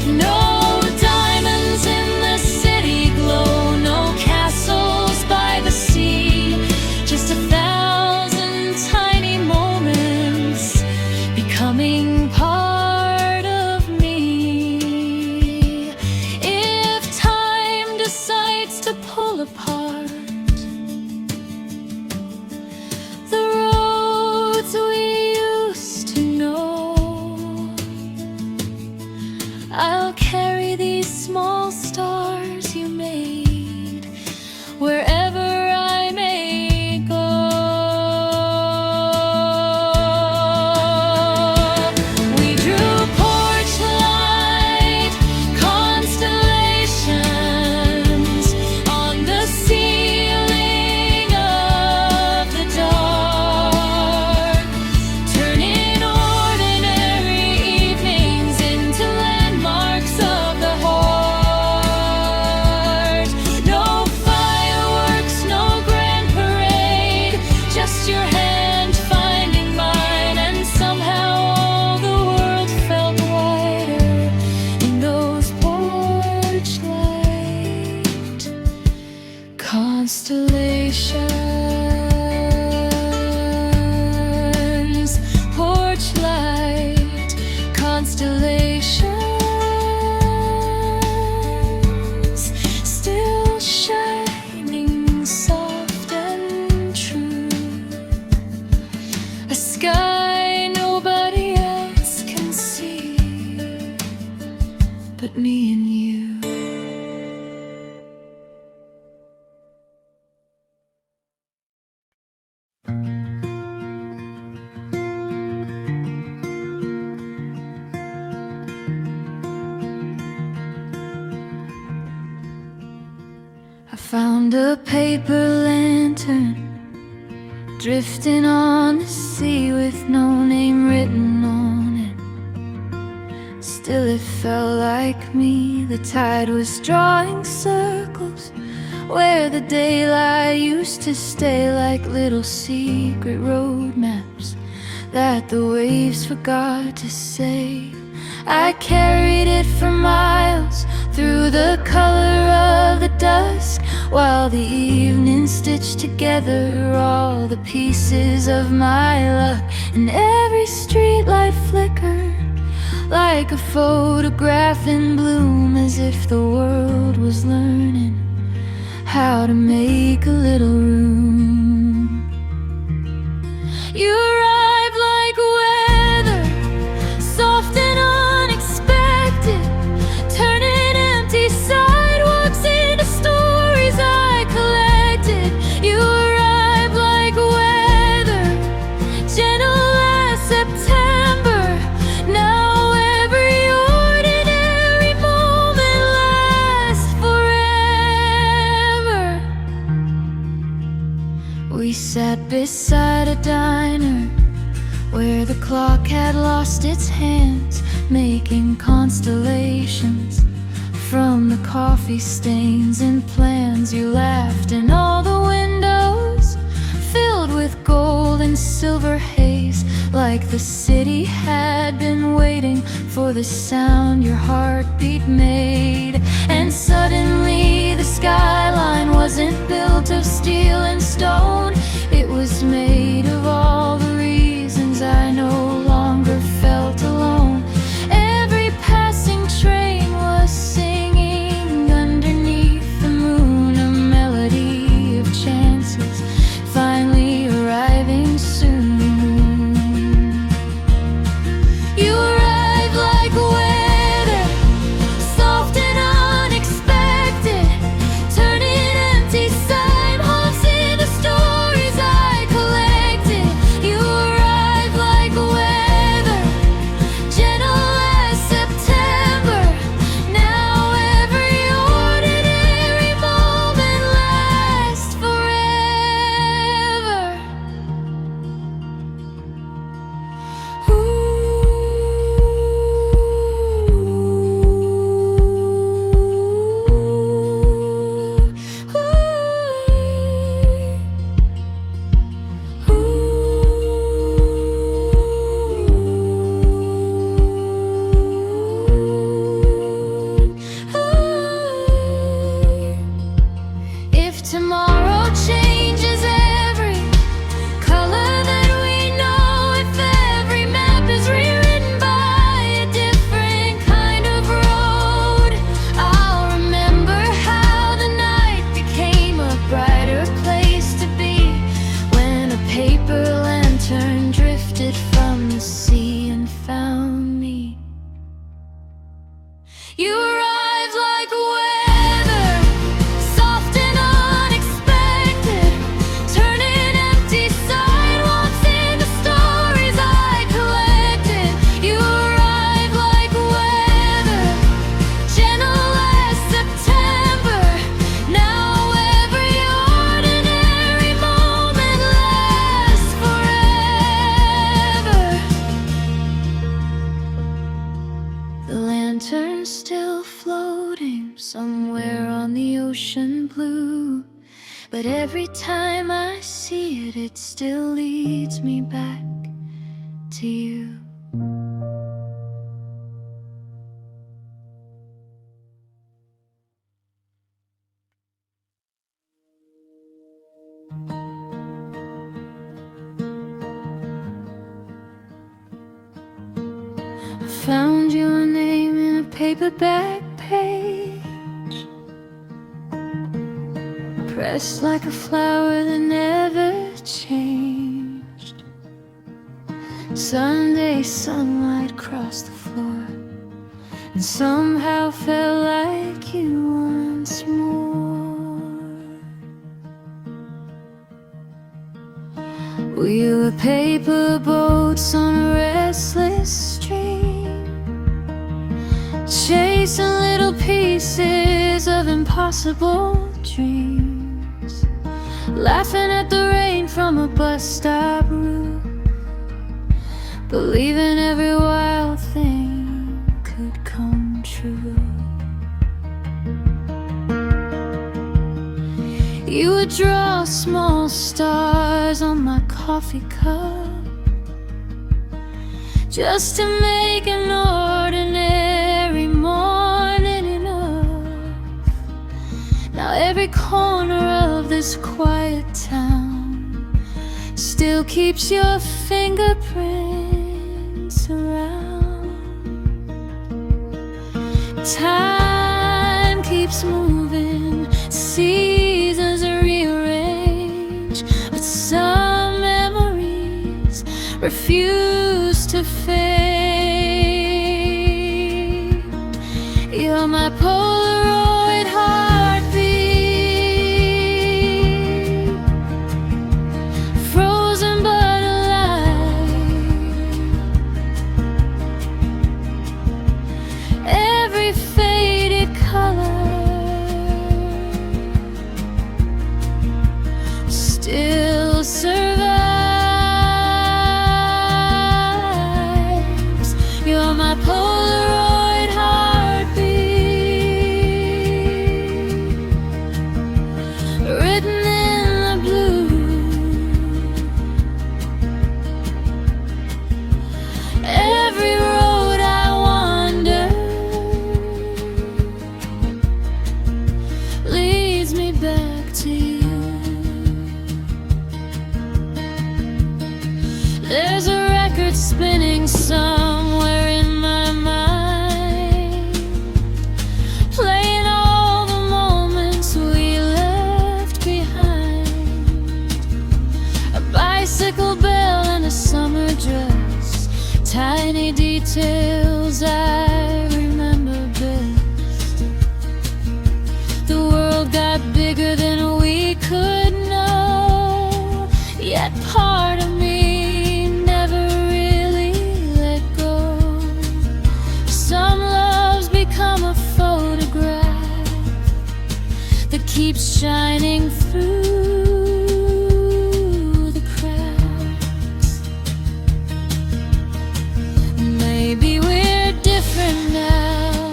No diamonds in the city glow, no castles by the sea, just 1,000 tiny moments becoming part of me. If time decides to pull apart the roads we used to know, I'll carry these small stars you made wherever I may go. We drew porch light constellations on the ceiling of the dark, turning ordinary evenings into landmarks of the heart. but me and you. I found a paper lantern drifting on the sea with no name written on it. Still it felt like me. The tide was drawing circles where the daylight used to stay, like little secret road maps that the waves forgot to save. I carried it for miles through the color of the dusk, while the evening stitched together all the pieces of my luck. And every streetlight flickered like a photograph in bloom, as if the world was learning how to make a little room. You arrived like weather, soft and unexpected, turning empty sidewalks into stories I collected. You arrived like weather, gentle as September. Now every ordinary moment lasts forever. We sat beside a diner where the clock had lost its hands, making constellations from the coffee stains and plans. You laughed and all the windows filled with gold and silver haze, like the city had been waiting for the sound your heartbeat made. And suddenly the skyline wasn't built of steel and stone, it was made of all the reasons I no longer felt alone. Every passing train was singing underneath the moon, a melody of chances finally arriving soon. You arrived like weather, soft and unexpected, turning empty sidewalks into stories I collected. You arrived like weather, gentle as September. Now every ordinary moment lasts forever. If tomorrow changes every color that we know, if every map is rewritten by a different kind of road, I'll remember how the night became a brighter place to be, when a paper lantern drifted from the sea and found me. You arrived like weather, soft and unexpected, turning empty sidewalks into stories I collected. You arrived like weather, gentle as September. Now every ordinary moment lasts forever. The lantern's still floating somewhere on the ocean blue, but every time I see it, it still leads me back to you. I found your name in a paperback page, pressed like a flower that never changed. Sunday sunlight crossed the floor, and somehow felt like you once more. We were paper boats on a restless stream, chasing little pieces of impossible dreams, laughing at the rain from a bus stop roof, believing every wild thing could come true. You would draw small stars on my coffee cup, just to make an ordinary morning enough. Now every corner of this quiet town still keeps your fingerprints around. Time keeps moving, seasons rearrange, but some memories refuse to fade. You're my Polaroid heartbeat, frozen but alive. Every faded color still survives. You're my Polaroid heartbeat, written in the blue. Every road I wander leads me back to you. There's a record spinning somewhere in my mind, playing all the moments we left behind. A bicycle bell and a summer dress, tiny details I remember best. The world got bigger than we could know, yet part of me never really let go. Some loves become a photograph that keeps shining through the cracks. Maybe we're different now,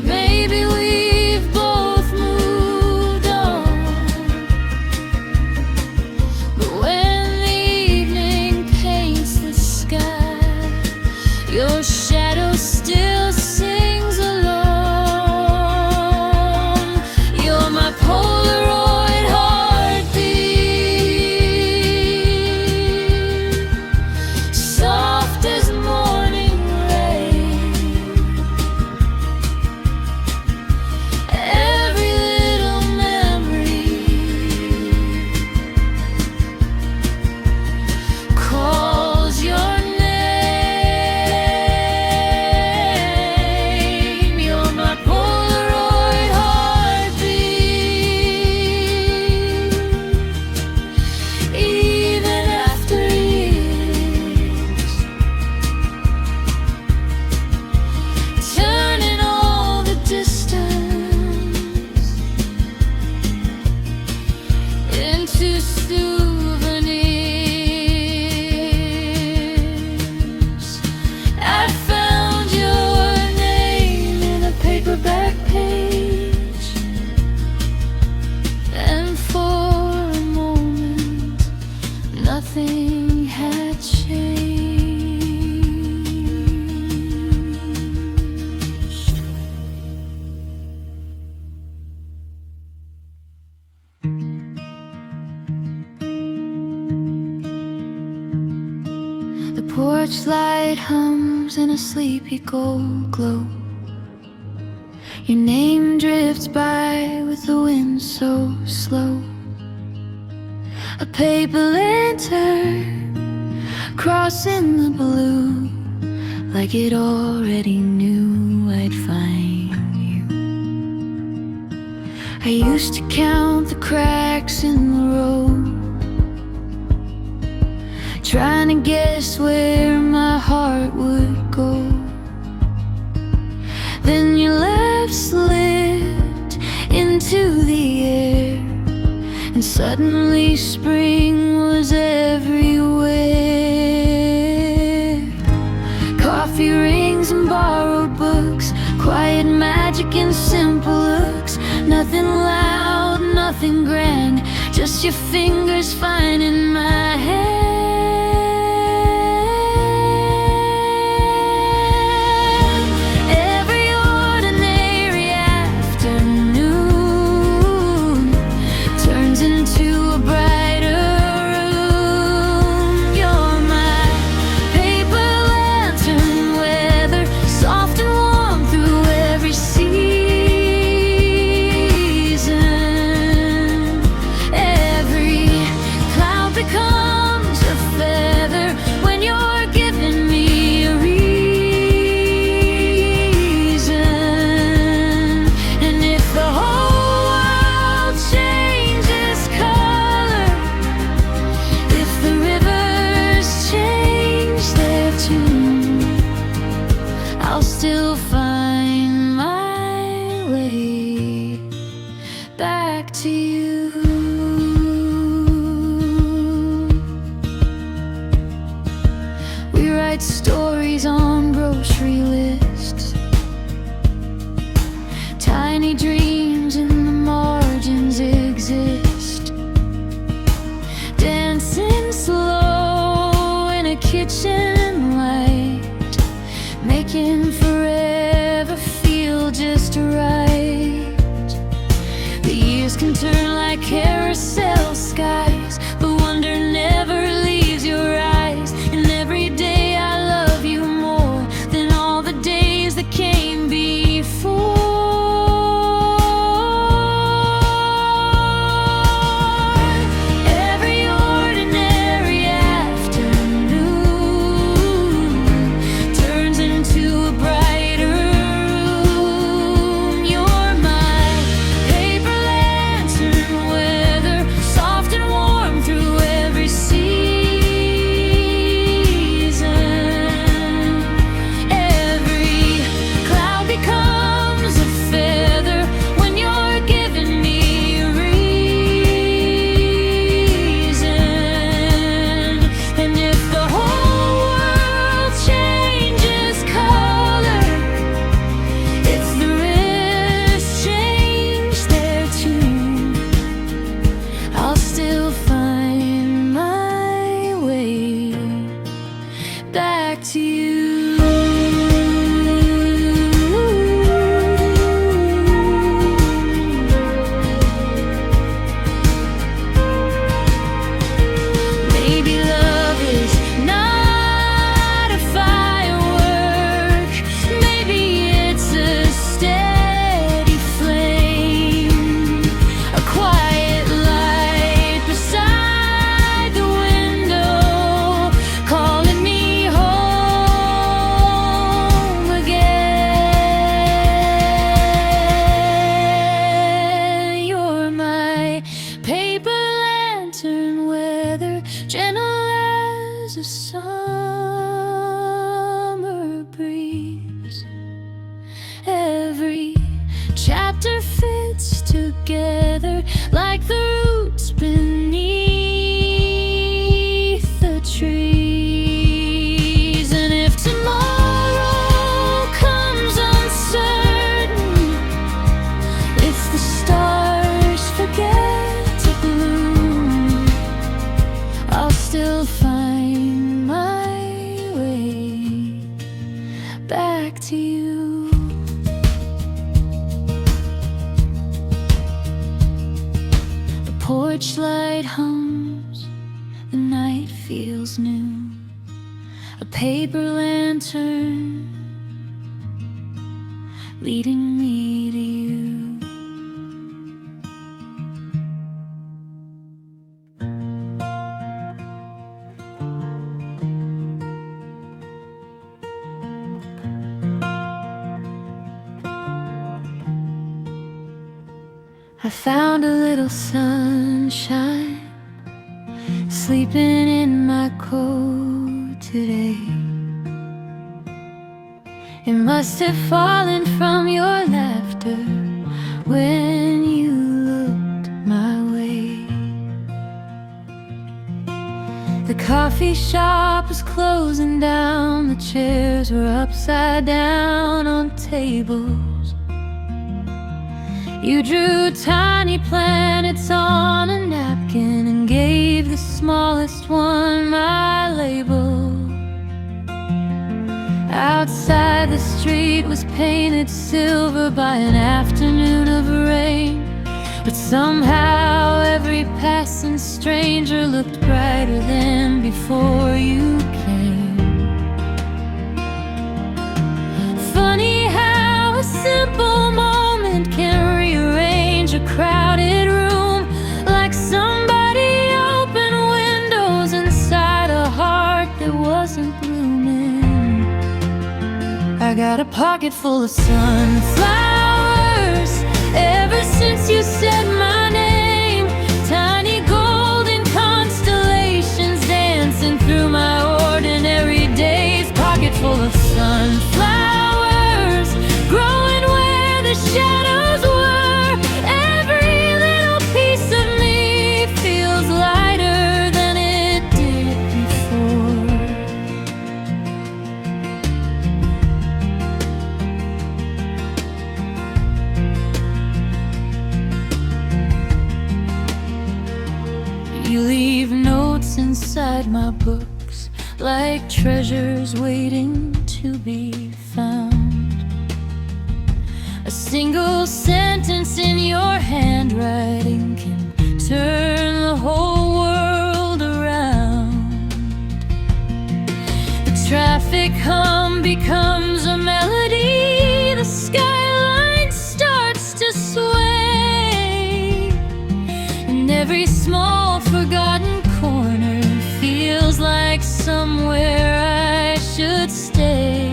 maybe we've both moved on, but when the evening paints the sky, your shadow still sings along. You're my Polaroid heartbeat, soft as morning rain. Every little memory calls your name. You're my Polaroid heartbeat, even after years, turning all the distance into souvenirs. I found your name in a paperback page, and for a moment nothing had changed. The porch light hums in a sleepy gold glow. Your name drifts by with the wind so slow. A paper lantern crossing the blue, like it already knew. used to count the cracks in the road, trying to guess where my heart would go. Then your laugh slipped into the air, and suddenly spring was everywhere. Coffee rings and borrowed books, quiet magic and simple looks. Nothing loud, nothing grand, just your fingers finding my hand. Every ordinary afternoon turns into a brighter room. You're my paper lantern, weather soft and warm through every season. Every cloud becomes a feather when you're giving me a reason. And if the whole world changes color, if the rivers change their tune, I'll still find my way back to you. We write stories on grocery lists, tiny dreams in the margins exist, dancing slow in a kitchen light, making forever feel just right. The years can turn like carousel skies, but wonder never leaves your eyes. And every day I love you more than all the days that came before. Every ordinary afternoon turns into a brighter room. You're my paper lantern, weather soft and warm through every season. Every cloud becomes a feather when you're giving me a reason. And if the whole world changes color, if the rivers change their tune, I'll still find my way back to you. Maybe love is not a firework, maybe it's a steady flame, a quiet light beside the window, calling me home again. You're my paper lantern, weather gentle as a summer breeze. Every chapter fits together like the roots beneath the trees. And if tomorrow comes uncertain, if the stars forget to bloom, I'll still find my way back to you. The porch light hums, the night feels new. A paper lantern leading me to you. I found a little sunshine sleeping in my coat today. It must have fallen from your laughter when you looked my way. The coffee shop was closing down, the chairs were upside down on tables. You drew tiny planets on a napkin and gave the smallest one my label. Outside the street was painted silver by an afternoon of rain, but somehow every passing stranger looked brighter than before you came. Funny how a simple moment can rearrange a crowded room, like somebody opened windows inside a heart that wasn't blooming. I got a pocket full of sunflowers ever since you said my name. Tiny golden constellations dancing through my ordinary days. Pocket full of sunflowers growing where the shadows were. Every little piece of me feels lighter than it did before. You leave notes inside my books, like treasures waiting to be found. A single sentence in your handwriting can turn the whole world around. The traffic hum becomes a melody, the skyline starts to sway, and every small forgotten corner feels like somewhere I should stay.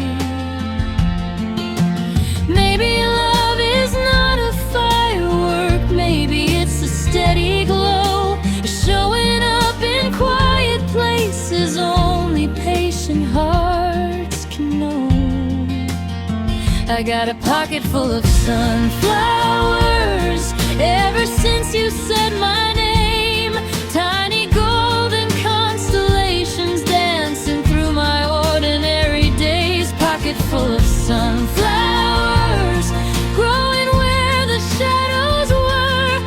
Maybe love is not a firework, maybe it's a steady glow, showing up in quiet places only patient hearts can know. I got a pocket full of sunflowers ever since you said my name. Tiny golden constellations dancing through my ordinary days. Pocket full of sunflowers growing where the shadows were.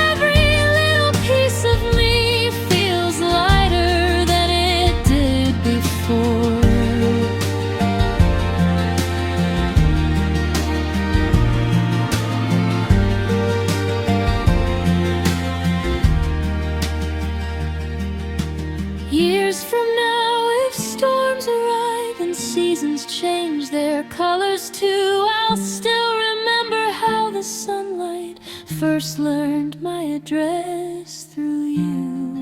Every little piece of me feels lighter than it did before. Years from now, if storms arrive and seasons change their colors too, I'll still remember how the sunlight first learned my address through you.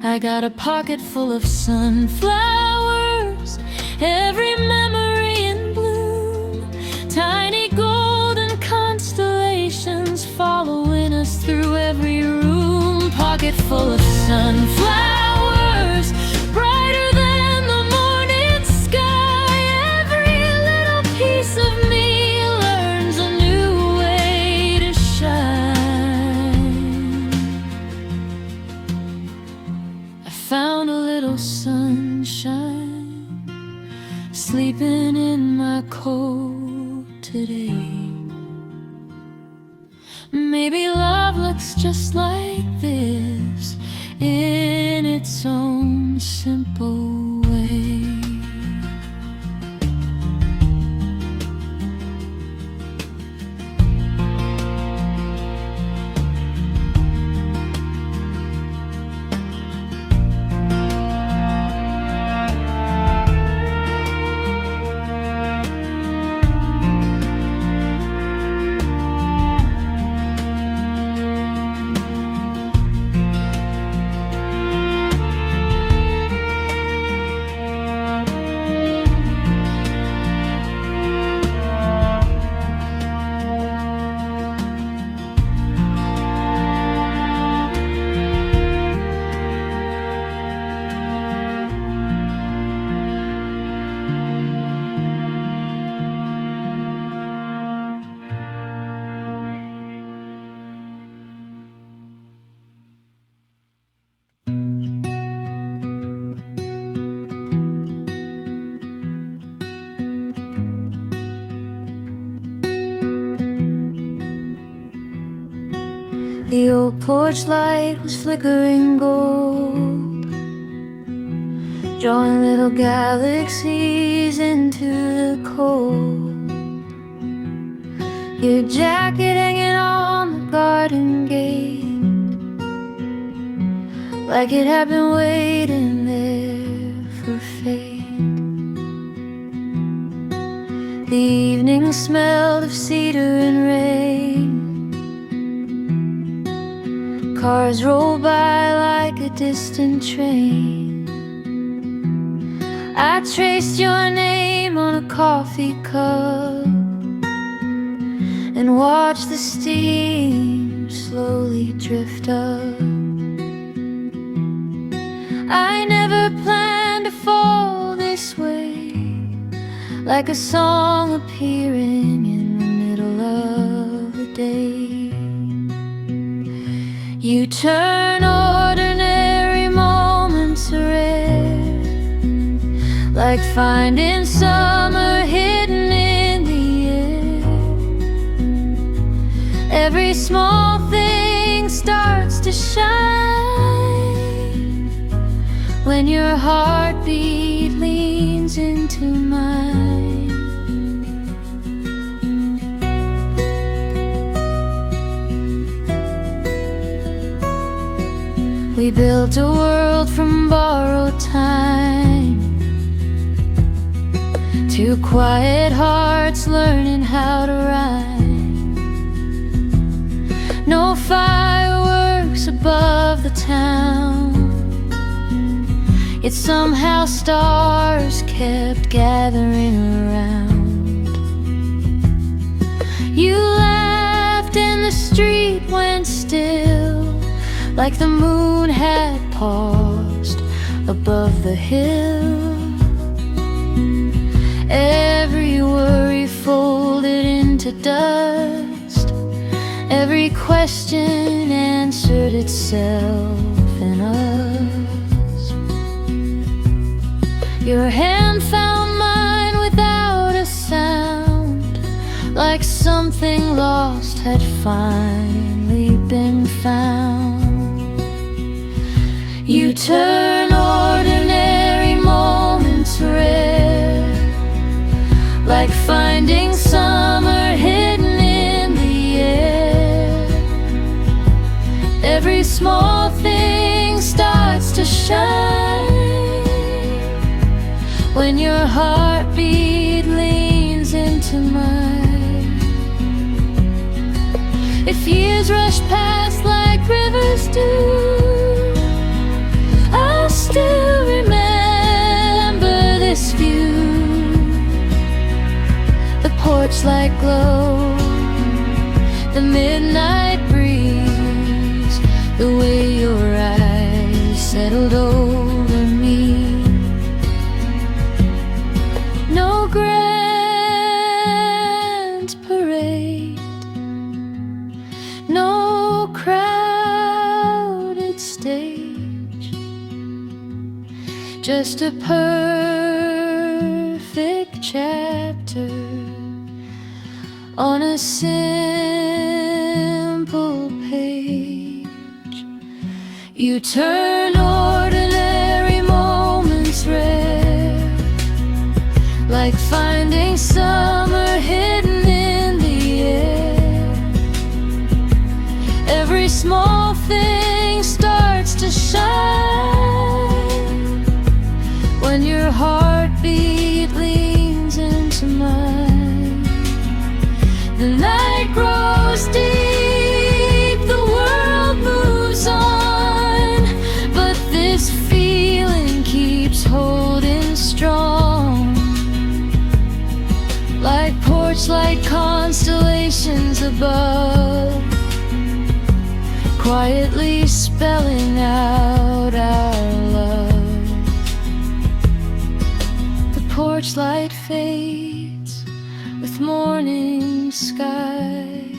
I got a pocket full of sunflowers, every memory in bloom. Tiny golden constellations following us through every room. Pocket full of sunflowers, brighter than the morning sky. Every little piece of me learns a new way to shine. I found a little sunshine sleeping in my coat today. Maybe love looks just like this in its own simple way. The old porch light was flickering gold, drawing little galaxies into the cold. Your jacket hanging on the garden gate, like it had been waiting there for fate. The evening smelled of cedar and rain. Cars roll by like a distant train. I traced your name on a coffee cup and watched the steam slowly drift up. I never planned to fall this way, like a song appearing in the middle of the day. You turn ordinary moments rare, like finding summer hidden in the air. Every small thing starts to shine when your heartbeat leans into mine. We built a world from borrowed time, two quiet hearts learning how to rhyme. No fireworks above the town, yet somehow stars kept gathering around. You laughed and the street went still, like the moon had paused above the hill. Every worry folded into dust, every question answered itself in us. Your hand found mine without a sound, like something lost had finally been found. You turn ordinary moments rare, like finding summer hidden in the air. Every small thing starts to shine when your heartbeat leans into mine. If years rush past like rivers do, I'll still remember this view. The porch light glow, the midnight breeze, the way your eyes settled over me. No grand parade, no crowded stage, just a perfect chapter on a simple page. You turn ordinary moments rare, like finding summer hidden in the air. Every small thing starts to shine when your heartbeat leans into mine. The night grows deep, the world moves on, but this feeling keeps holding strong, like porch light constellations above, quietly spelling out our love. The porch light fades with morning skies,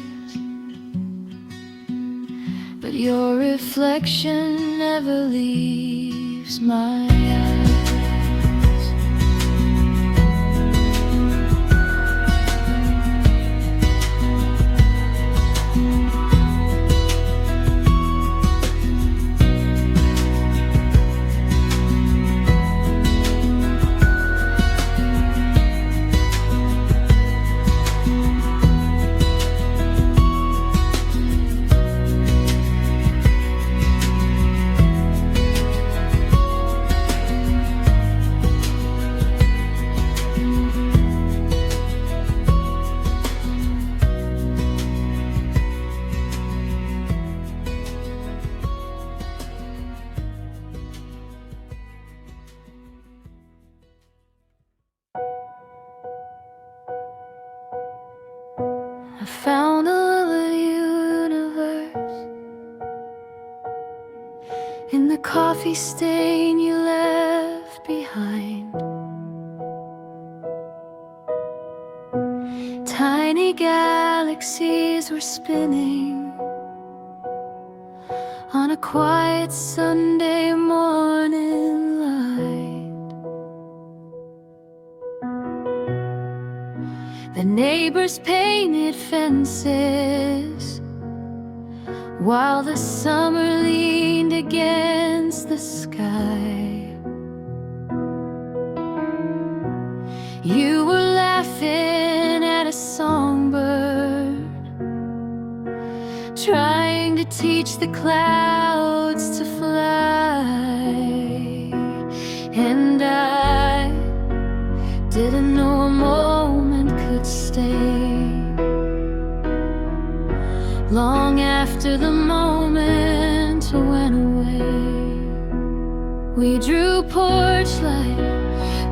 but your reflection never leaves my eyes. I found a little universe in the coffee stain you left behind. Tiny galaxies were spinning on a quiet Sunday morning light. The neighbors painted fences while the summer leaned against the sky. You were laughing at a songbird, trying to teach the clouds to fly. And I didn't know a moment could stay long after the moment went away. We drew porch light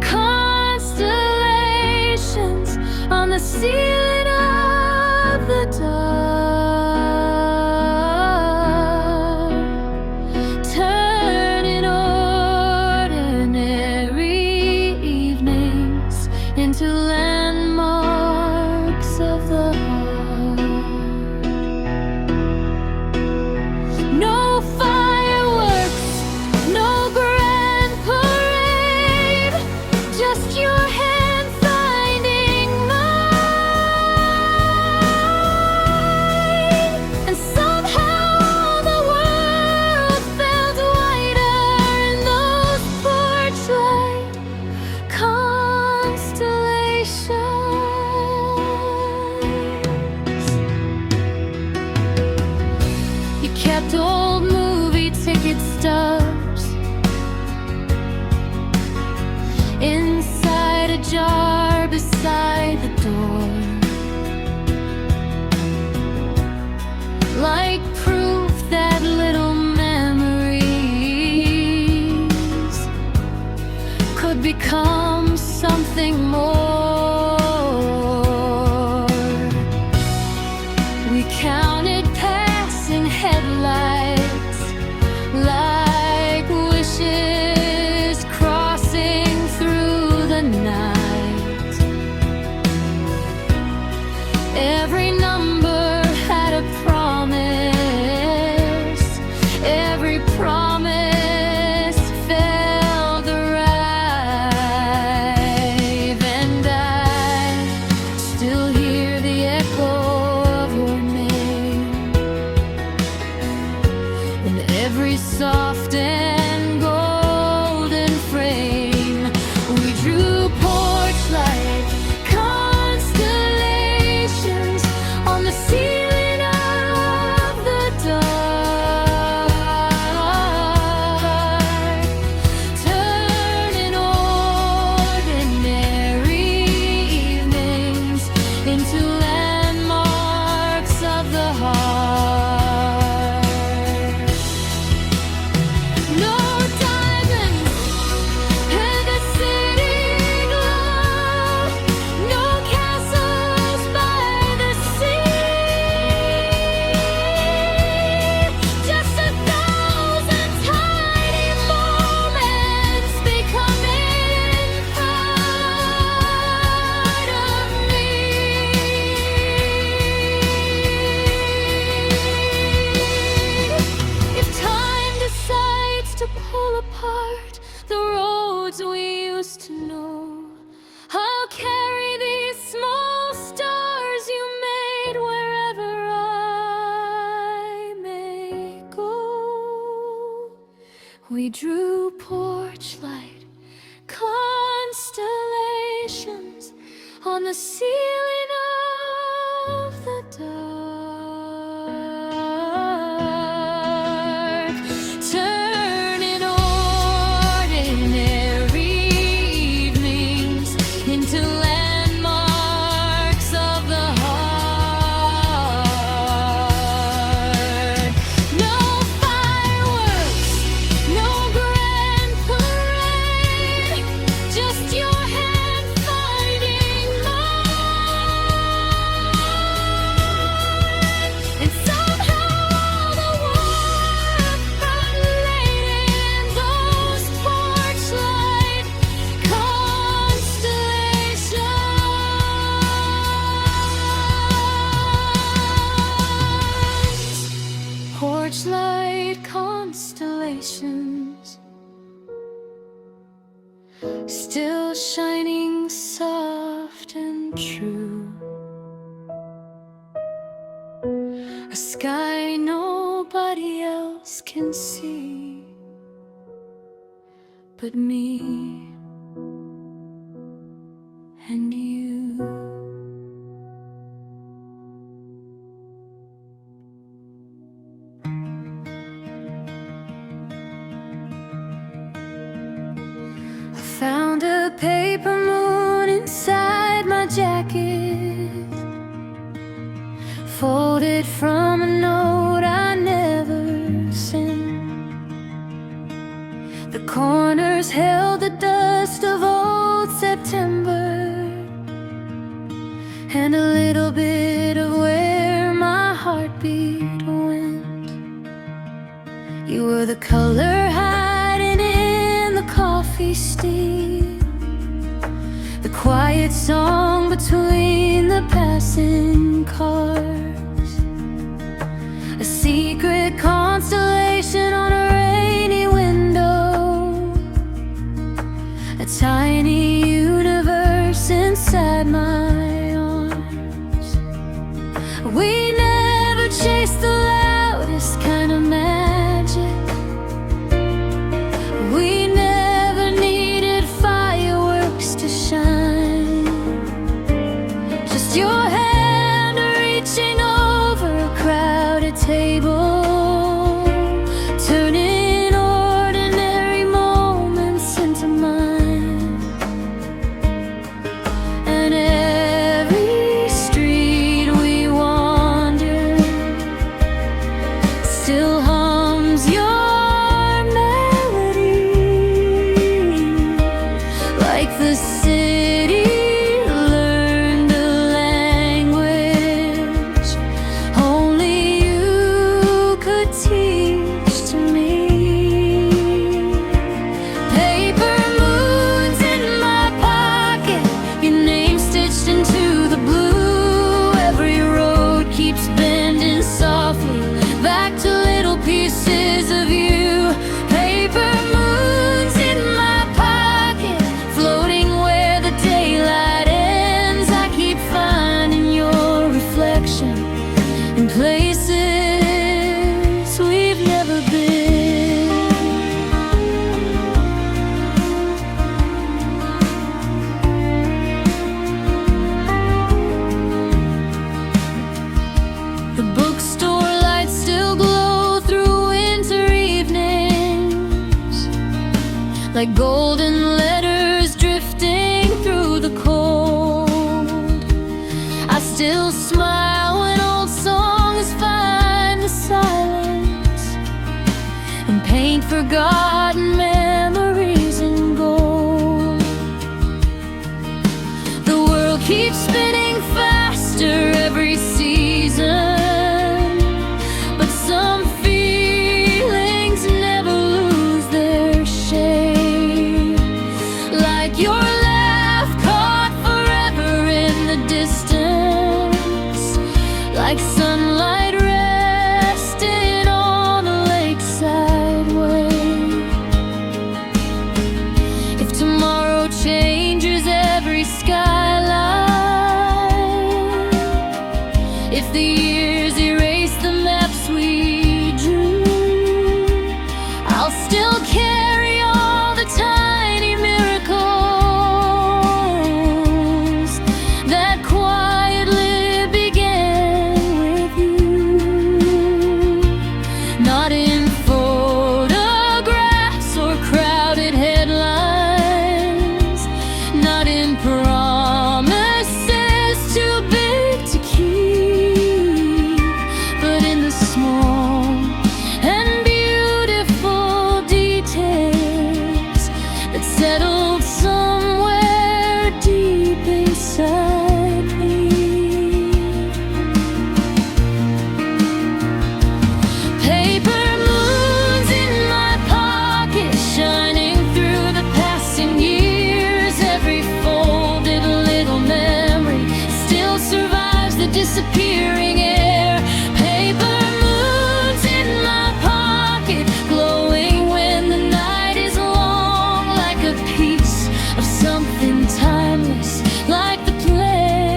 constellations on the ceiling of the dark, turning ordinary evenings into landmarks of the heart. No fireworks, no grand parade, just your hand finding mine. And somehow the world felt whiter in those porch light constellations. You kept old movie ticket stubs inside a jar beside the door, like proof that little memories could become something more. We counted passing headlights like wishes crossing through the night. Every number had a promise, every promise felt arrive. And I still hear the echo of your name in every soft and golden frame. We drew porch light constellations on the ceiling of the dark, turning ordinary evenings into landmarks of the heart. No diamonds in the city glow, no castles by the sea, just 1,000 tiny moments becoming part of me. If time decides to pull apart the roads we used to know, I'll carry these small stars you made wherever I may go. We drew porch light constellations on the ceiling of the dark, turning ordinary evenings into landmarks of the heart. No fireworks, no grand parade, just your hand finding mine. came true. A sky nobody else can see but me and you. I found a paper moon inside my jacket, folded from a note I never sent. The corners held the dust of old September, and a little bit of where my heartbeat went. You were the color hiding in the coffee steam, the quiet song between the passing cars, a secret constellation on a rainy window, a tiny universe inside my arms. We never chased the loudest kind of magic. We never needed fireworks to shine. Just your hand reaching over a crowded table, turning ordinary moments into mine. And every street we wander still hums your melody, like the city learned a language only you could teach to me. Paper moons in my pocket, your name stitched into the blue. Every road keeps bending softly back to little pieces of you. Paper moons in my pocket, floating where the daylight ends. I keep finding your reflection in places we've never been. The bookstore lights still glow through winter evenings, like golden letters drifting through the cold. I still smile when old songs find the silence and paint forgotten memories in gold. The world keeps spinning faster every season, but some feelings never lose their shape. Like your laugh caught forever in the distance, like sunlight resting on a lakeside wave. If tomorrow changes every skyline, if the years erase the maps we drew, I'll still carry all the tiny miracles that quietly began with you. Not in photographs or crowded headlines, not in promises too big to keep, but in the small and beautiful details that settled somewhere deep inside me. Paper moons in my pocket, shining through the passing years. Every folded little memory still survives the disappearing air. Paper moons in my pocket, glowing when the night is long, like a piece of something timeless, like the play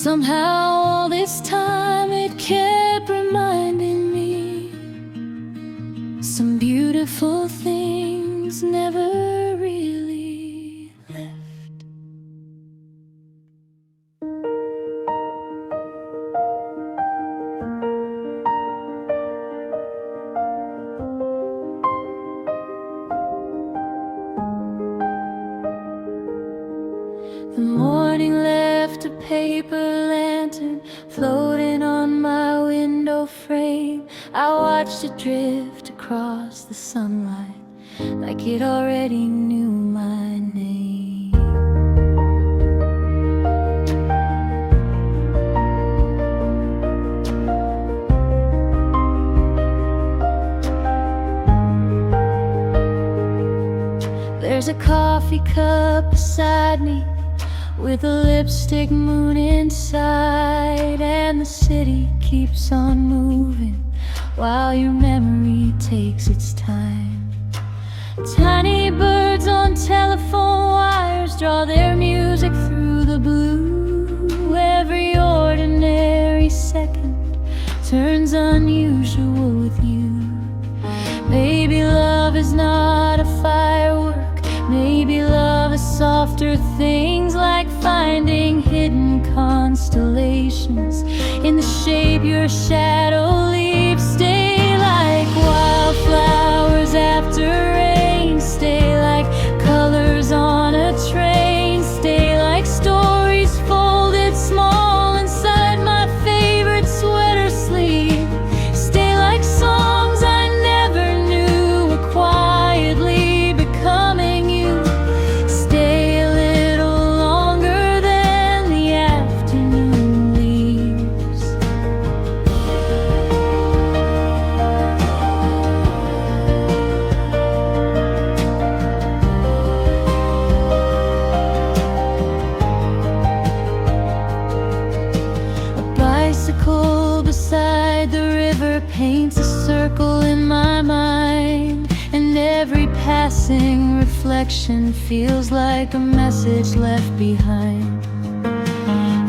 Somehow all this time it kept reminding me some beautiful things never really left. The morning left a paper lantern floating on my window frame. I watched it drift across the sunlight like it already knew my name. There's a coffee cup beside me with a lipstick moon inside, and the city keeps on moving while your memory takes its time. Tiny birds on telephone wires draw their music through the blue. Every ordinary second turns unusual with you. Maybe love is not a firework. Maybe love is softer things, like finding hidden constellations in the shape your shadow leaves. Stay like wildflowers after rain. Stay like colors on a train. Stay like stories folded small inside my favorite sweater sleeve. Stay like songs I never knew were quietly becoming you. Stay a little longer than the afternoon leaves. A bicycle beside the river paints a circle in my mind, and every passing reflection feels like a message left behind.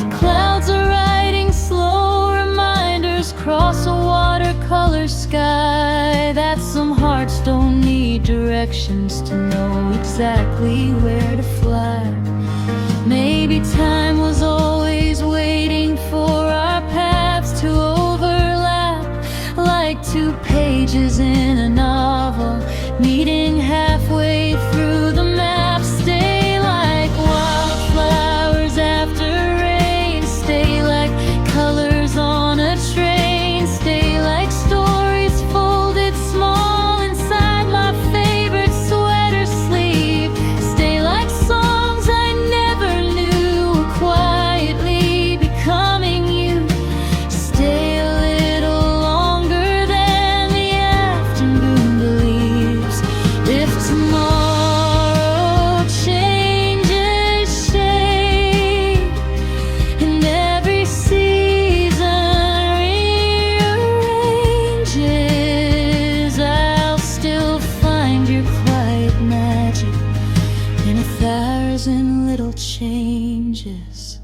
The clouds are riding slow, reminders cross a watercolor sky, that some hearts don't need directions to know exactly where to fly. Maybe time was always waiting for our paths to overlap, like two pages in a novel meeting halfway through the map. Stay like wildflowers after rain. Stay like colors on a train. Stay like stories folded small inside my favorite sweater sleeve. Stay like songs I never knew were quietly becoming you. Stay a little longer than the afternoon believes. If tomorrow changes shape and every season rearranges, I'll still find your quiet magic in 1,000 little changes.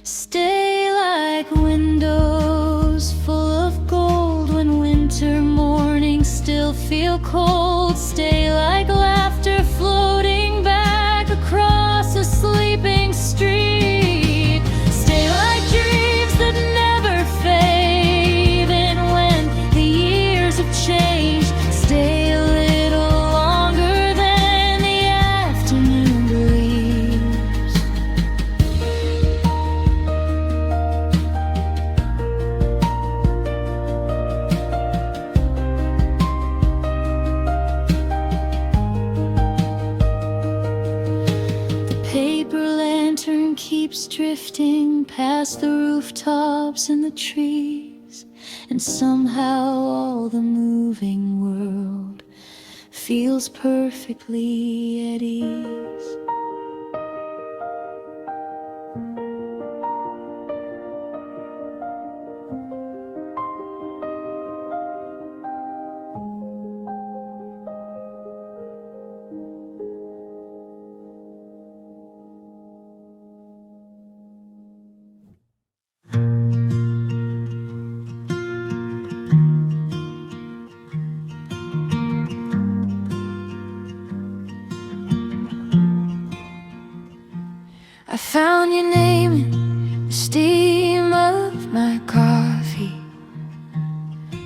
Stay like windows full of gold when winter mornings still feel cold. Stay like laughter floating back across a sleeping street. Stay like dreams that never fade, and when the years have changed, stay a little longer than the afternoon believes. The paper lantern keeps drifting past the rooftops and the trees, and somehow all the moving world feels perfectly at ease.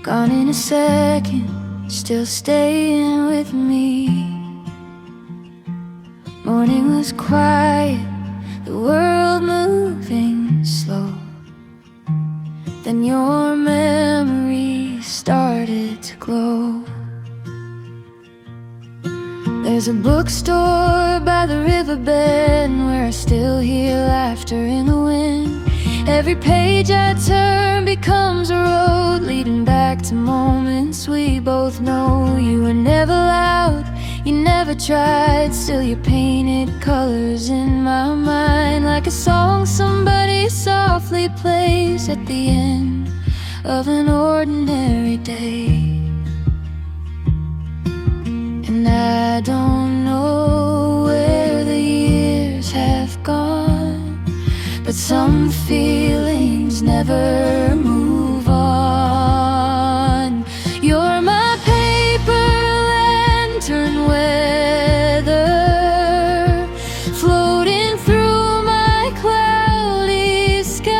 Gone in a second, still staying with me. Morning was quiet, the world moving slow. Then your memory started to glow. There's a bookstore by the riverbed where I still hear laughter in the wind. Every page I turn becomes a road leading back to moments we both know. You were never loud, you never tried, still you painted colors in my mind, like a song somebody softly plays at the end of an ordinary day. And I don't know where the years have gone, but some feelings never move on. You're my paper lantern weather, floating through my cloudy skies.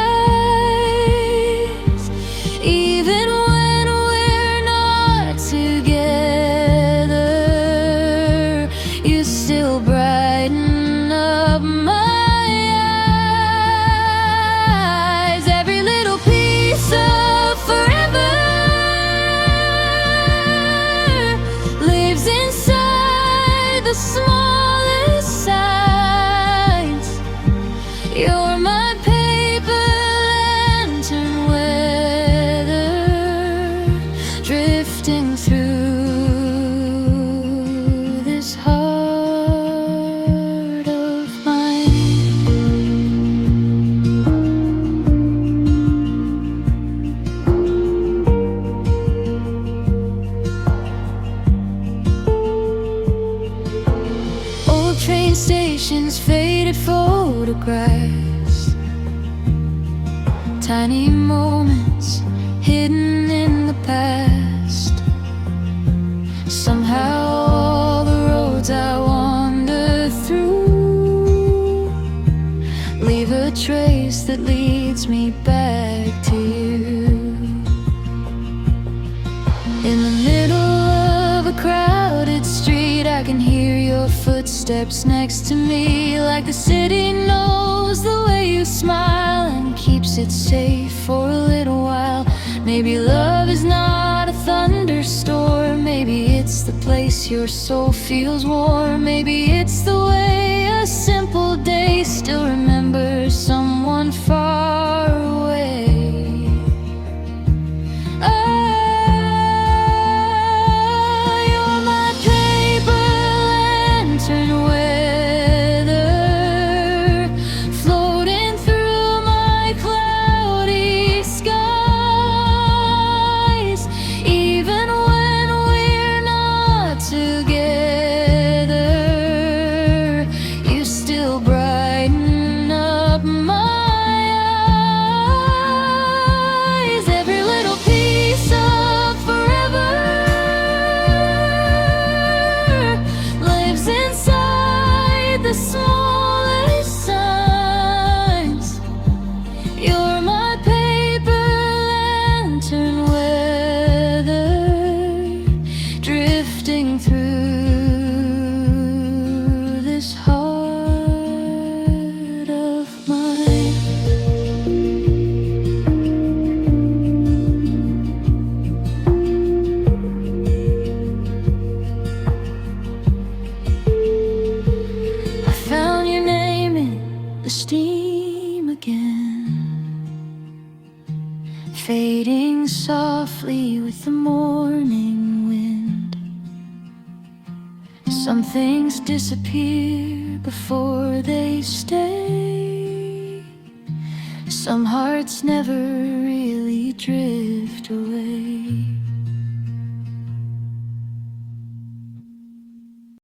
Even when we're not together, you still brighten up my eyes. Every little piece of forever lives inside the smallest signs. You're my paper lantern weather, drifting through this heart of mine. Old train stations, faded photographs, tiny moments hidden in the past. Somehow all the roads I wander through leave a trace that leads me back to you. In the middle of a crowded street, I can hear your footsteps next to me, like the city knows the way you smile and keeps it safe for a little while. Maybe love is not a thunderstorm, maybe it's the place your soul feels warm. Maybe it's the way a simple day still remembers someone far away. You're my paper lantern weather, floating through my cloudy skies. Even when we're not together, you still brighten up my eyes. Every little piece of forever lives inside the smallest signs. You're my paper lantern weather, drifting through this heart of mine. I found your name in the steam again, fading softly with the morning wind. Some things disappear before they stay. Some hearts never really drift away.